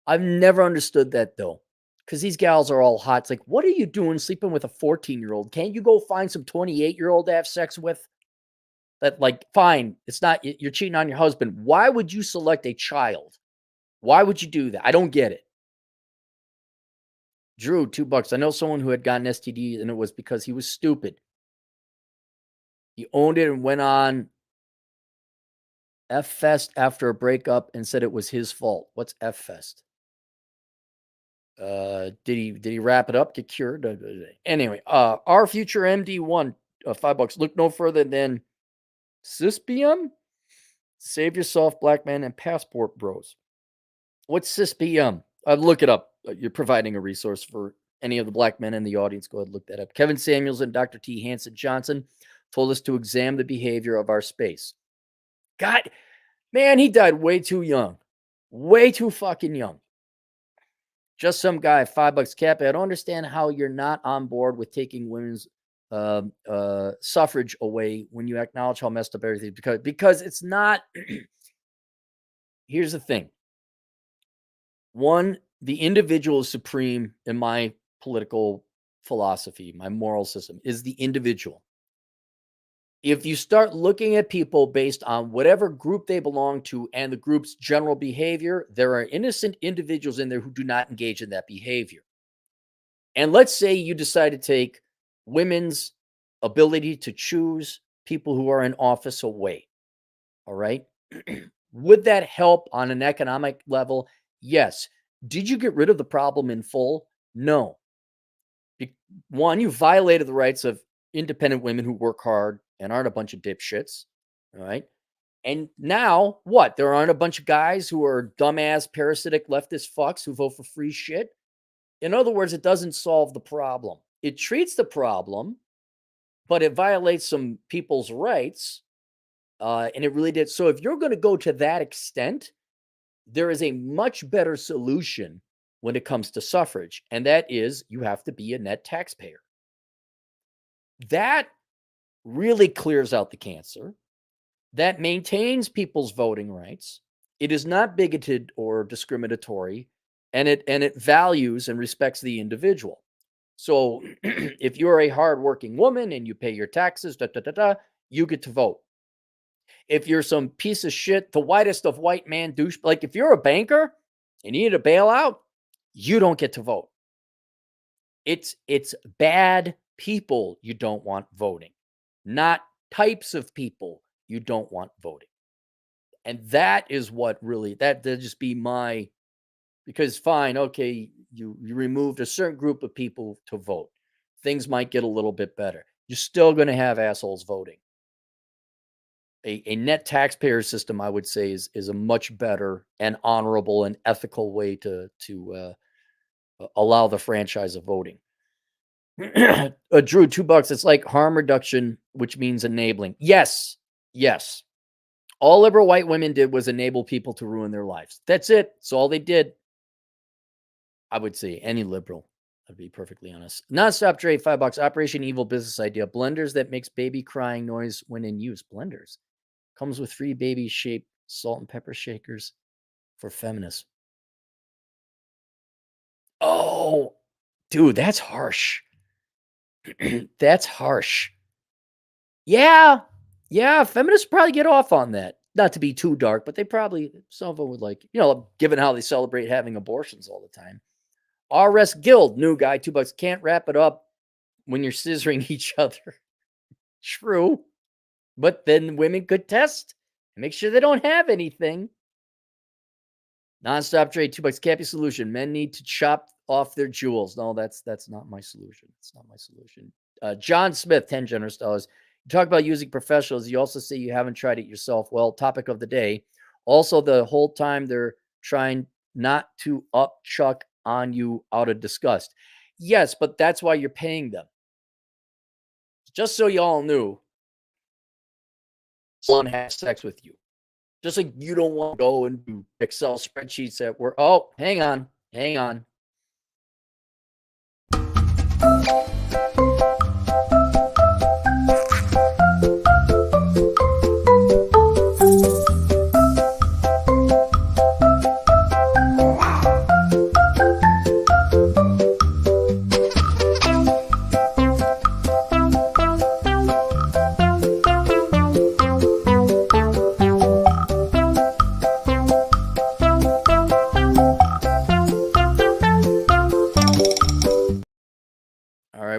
I've never understood that, though, because these gals are all hot. It's like, what are you doing sleeping with a 14-year-old? Can't you go find some 28-year-old to have sex with? That, like, fine, it's not, you're cheating on your husband. Why would you select a child? Why would you do that? I don't get it. Drew, $2. I know someone who had gotten STD, and it was because he was stupid. He owned it and went on F-Fest after a breakup and said it was his fault. What's F-Fest? Did he wrap it up, get cured? Anyway, our future MD1, $5. Look no further than CISBM. Save yourself, black man, and passport bros. What's CISBM? Look it up. You're providing a resource for any of the black men in the audience. Go ahead and look that up. Kevin Samuels and Dr. T. Hanson Johnson told us to examine the behavior of our space. God, man, he died way too young. Way too fucking young. Just some guy, $5. Cappy, I don't understand how you're not on board with taking women's suffrage away when you acknowledge how messed up everything. Because it's not. Here's the thing. One, the individual is supreme in my political philosophy, my moral system, is the individual. If you start looking at people based on whatever group they belong to and the group's general behavior, there are innocent individuals in there who do not engage in that behavior. And let's say you decide to take women's ability to choose people who are in office away. All right. Would that help on an economic level? Yes. Did you get rid of the problem in full? No. One, you violated the rights of independent women who work hard and aren't a bunch of dipshits. All right. And now what? There aren't a bunch of guys who are dumbass, parasitic leftist fucks who vote for free shit. In other words, it doesn't solve the problem. It treats the problem, but it violates some people's rights. And it really did. So if you're going to go to that extent, there is a much better solution when it comes to suffrage, and that is you have to be a net taxpayer. That really clears out the cancer. That maintains people's voting rights. It is not bigoted or discriminatory, and it values and respects the individual. So if you're a hardworking woman and you pay your taxes, you get to vote. If you're some piece of shit, the whitest of white man douche, like if you're a banker and you need a bailout, you don't get to vote. It's bad people you don't want voting, not types of people you don't want voting. And that is what really, that just be my, because fine, okay, you removed a certain group of people to vote. Things might get a little bit better. You're still going to have assholes voting. A net taxpayer system, I would say, is a much better and honorable and ethical way to allow the franchise of voting. Drew, $2. It's like harm reduction, which means enabling. Yes. All liberal white women did was enable people to ruin their lives. That's it. That's all they did. I would say any liberal, I'd be perfectly honest. Nonstop Dre, $5. Operation Evil business idea. Blenders that makes baby crying noise when in use. Blenders. Comes with free baby shaped salt and pepper shakers for feminists. Oh, dude, that's harsh. That's harsh. Yeah. Feminists probably get off on that. Not to be too dark, but they probably, some of them would like, given how they celebrate having abortions all the time. RS Guild, new guy, $2. Can't wrap it up when you're scissoring each other. True. But then women could test and make sure they don't have anything. Nonstop trade, $2. Can't be solution. Men need to chop off their jewels. No, that's not my solution. It's not my solution. John Smith, 10 generous dollars. You talk about using professionals. You also say you haven't tried it yourself. Well, topic of the day. Also, the whole time they're trying not to upchuck on you out of disgust. Yes, but that's why you're paying them. Just so you all knew, someone has sex with you. Just like you don't want to go and do Excel spreadsheets that were, oh, hang on.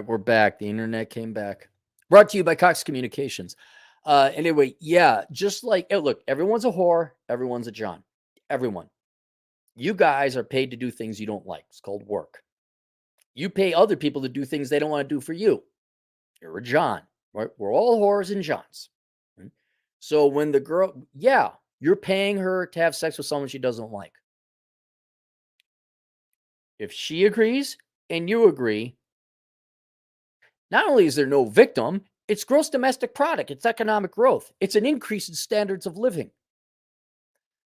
We're back. The internet came back. Brought to you by Cox Communications. Anyway, yeah, just like, look, everyone's a whore. Everyone's a John. Everyone. You guys are paid to do things you don't like. It's called work. You pay other people to do things they don't want to do for you. You're a John. Right? We're all whores and Johns. Right? So when the girl, yeah, you're paying her to have sex with someone she doesn't like. If she agrees and you agree, not only is there no victim, it's gross domestic product. It's economic growth. It's an increase in standards of living.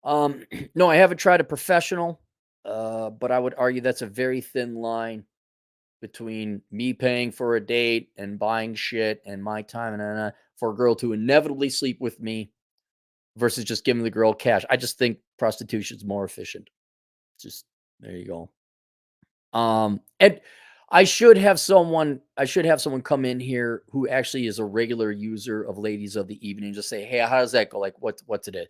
No, I haven't tried a professional, but I would argue that's a very thin line between me paying for a date and buying shit and my time and for a girl to inevitably sleep with me versus just giving the girl cash. I just think prostitution is more efficient. Just there you go. And I should have someone come in here who actually is a regular user of Ladies of the Evening, just say, hey, how does that go? Like what's it?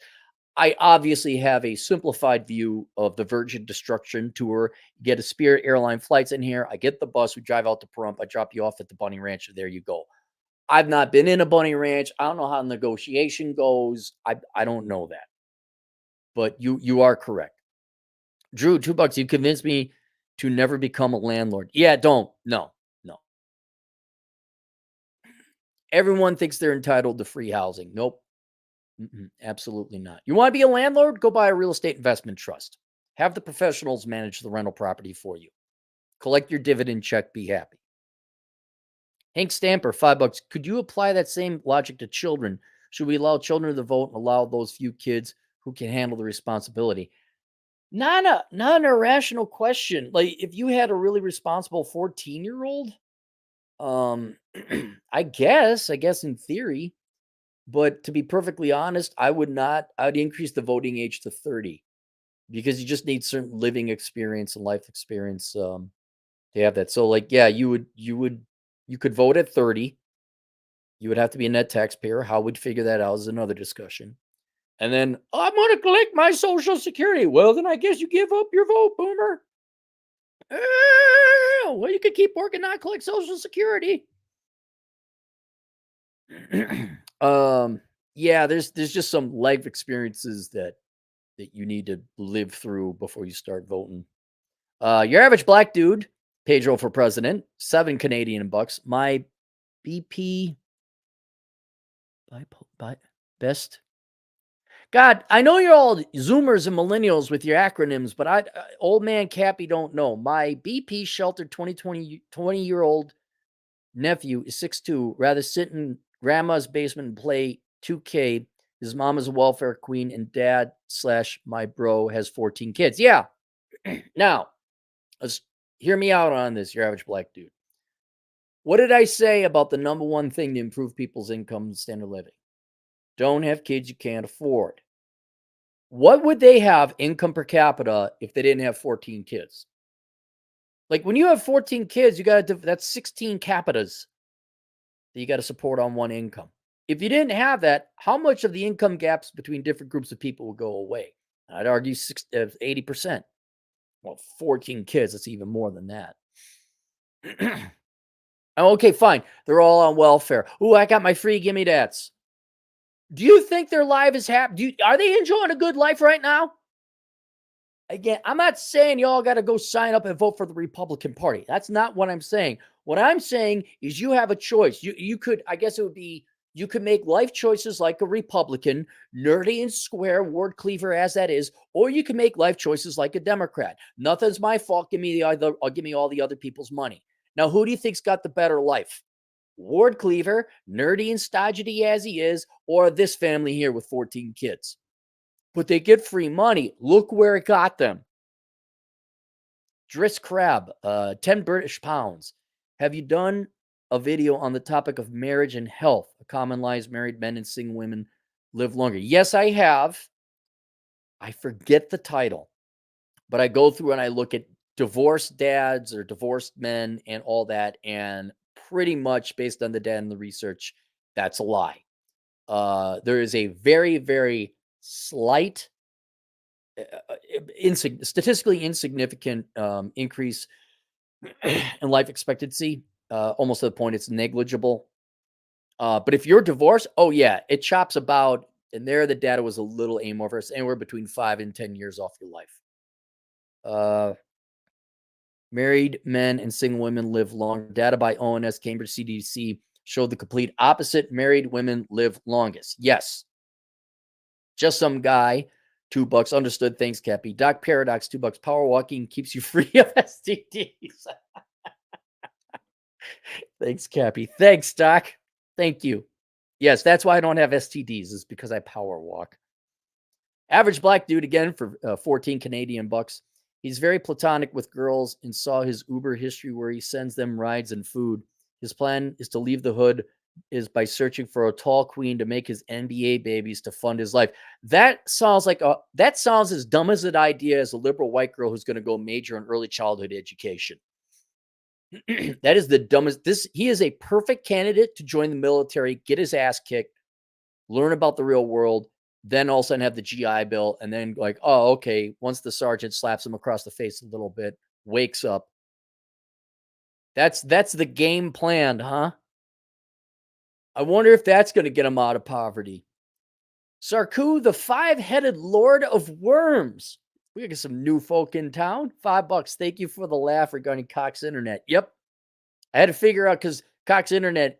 I obviously have a simplified view of the Virgin Destruction Tour. You get a Spirit Airline flights in here. I get the bus. We drive out to Pahrump. I drop you off at the Bunny Ranch. And there you go. I've not been in a Bunny Ranch. I don't know how negotiation goes. I don't know that. but you are correct. Drew, $2. You convinced me to never become a landlord. Yeah, don't. No. Everyone thinks they're entitled to free housing. Nope. Absolutely not. You want to be a landlord? Go buy a real estate investment trust. Have the professionals manage the rental property for you. Collect your dividend check. Be happy. Hank Stamper, $5. Could you apply that same logic to children? Should we allow children to vote and allow those few kids who can handle the responsibility? Not an irrational question. Like if you had a really responsible 14-year-old, I guess in theory, but to be perfectly honest, I would not. I'd increase the voting age to 30 because you just need certain living experience and life experience to have that. So like, yeah, you could vote at 30. You would have to be a net taxpayer. How we'd figure that out is another discussion. And then I'm going to collect my Social Security. Well, then I guess you give up your vote, boomer. Well, you could keep working, not collect Social Security. Yeah, there's just some life experiences that you need to live through before you start voting. Your average black dude, Pedro for president, 7 Canadian bucks. My BP by best. God, I know you're all Zoomers and millennials with your acronyms, but old man Cappy don't know. My BP sheltered 20-year-old nephew is 6'2", rather sit in grandma's basement and play 2K. His mom is a welfare queen and dad / my bro has 14 kids. Yeah. Now, let's hear me out on this, your average black dude. What did I say about the number one thing to improve people's income and standard of living? Don't have kids you can't afford. What would they have income per capita if they didn't have 14 kids? Like when you have 14 kids, that's 16 capitas that you got to support on one income. If you didn't have that, how much of the income gaps between different groups of people would go away? I'd argue 80%. Well, 14 kids, that's even more than that. Okay, fine. They're all on welfare. Ooh, I got my free gimme dats. Do you think their life is happy? Are they enjoying a good life right now? Again, I'm not saying y'all got to go sign up and vote for the Republican Party. That's not what I'm saying. What I'm saying is you have a choice. You could, I guess it would be, you could make life choices like a Republican, nerdy and square, word cleaver as that is, or you can make life choices like a Democrat. Nothing's my fault. Give me all the other people's money. Now, who do you think's got the better life? Ward Cleaver, nerdy and stodgy as he is, or this family here with 14 kids? But they get free money. Look where it got them. Driss Crab, 10 British pounds. Have you done a video on the topic of marriage and health? A common lies married men and single women live longer. Yes, I have. I forget the title, but I go through and I look at divorced dads or divorced men and all that, and pretty much based on the data and the research, that's a lie. There is a very, very slight, statistically insignificant increase in life expectancy, almost to the point it's negligible. But if you're divorced, oh yeah, it chops about, and there the data was a little amorphous, anywhere between 5 and 10 years off your life. Married men and single women live longer. Data by ONS Cambridge CDC showed the complete opposite. Married women live longest. Yes. Just some guy, $2. Understood. Thanks, Cappy. Doc Paradox, $2. Power walking keeps you free of STDs. Thanks, Cappy. Thanks, Doc. Thank you. Yes, that's why I don't have STDs, is because I power walk. Average black dude again for 14 Canadian bucks. He's very platonic with girls and saw his Uber history where he sends them rides and food. His plan is to leave the hood is by searching for a tall queen to make his NBA babies to fund his life. That sounds as dumb as an idea as a liberal white girl who's going to go major in early childhood education. That is the dumbest. He is a perfect candidate to join the military, get his ass kicked, learn about the real world, then all of a sudden have the GI Bill, and then like, oh, okay, once the sergeant slaps him across the face a little bit, wakes up. That's the game planned, huh? I wonder if that's going to get him out of poverty. Sarku, the five-headed lord of worms. We got some new folk in town. $5. Thank you for the laugh regarding Cox Internet. Yep. I had to figure out because Cox Internet,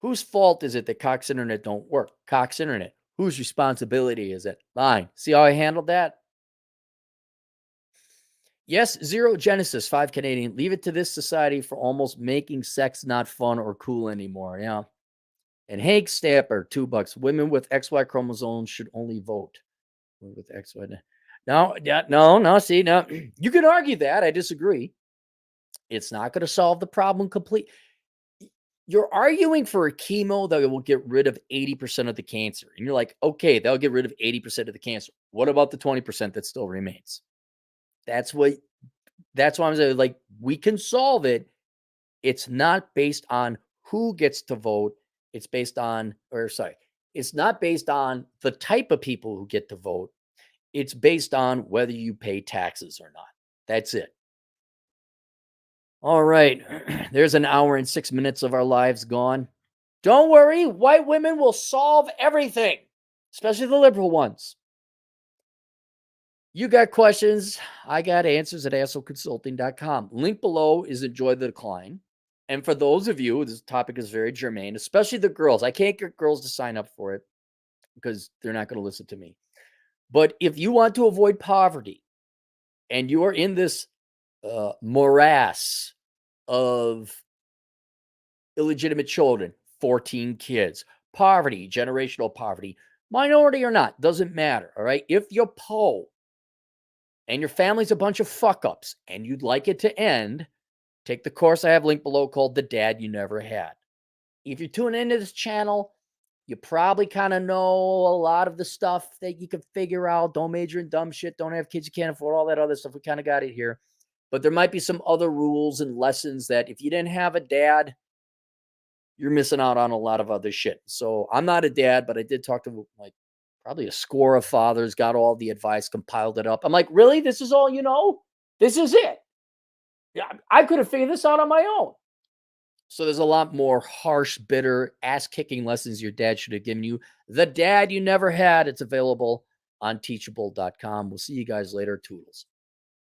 whose fault is it that Cox Internet don't work? Cox Internet. Whose responsibility is it? Mine. See how I handled that? Yes, Zero Genesis, 5 Canadian. Leave it to this society for almost making sex not fun or cool anymore. Yeah. And Hank Stamper, $2. Women with XY chromosomes should only vote. Women with XY. No. See, now you can argue that. I disagree. It's not going to solve the problem completely. You're arguing for a chemo that will get rid of 80% of the cancer. And you're like, okay, they'll get rid of 80% of the cancer. What about the 20% that still remains? That's why I'm saying, like, we can solve it. It's not based on who gets to vote. It's not based on the type of people who get to vote. It's based on whether you pay taxes or not. That's it. All right. There's an hour and 6 minutes of our lives gone. Don't worry. White women will solve everything, especially the liberal ones. You got questions. I got answers at assholeconsulting.com. Link below is Enjoy the Decline. And for those of you, this topic is very germane, especially the girls. I can't get girls to sign up for it because they're not going to listen to me. But if you want to avoid poverty and you are in this morass of illegitimate children, 14 kids, poverty, generational poverty, minority or not, doesn't matter. All right. If you're poor and your family's a bunch of fuck ups and you'd like it to end, take the course I have linked below called The Dad You Never Had. If you're tuning into this channel, you probably kind of know a lot of the stuff that you can figure out. Don't major in dumb shit. Don't have kids you can't afford, all that other stuff. We kind of got it here. But there might be some other rules and lessons that if you didn't have a dad, you're missing out on a lot of other shit. So I'm not a dad, but I did talk to like probably a score of fathers, got all the advice, compiled it up. I'm like, really? This is all you know? This is it? Yeah, I could have figured this out on my own. So there's a lot more harsh, bitter, ass-kicking lessons your dad should have given you. The Dad You Never Had. It's available on teachable.com. We'll see you guys later. Toodles.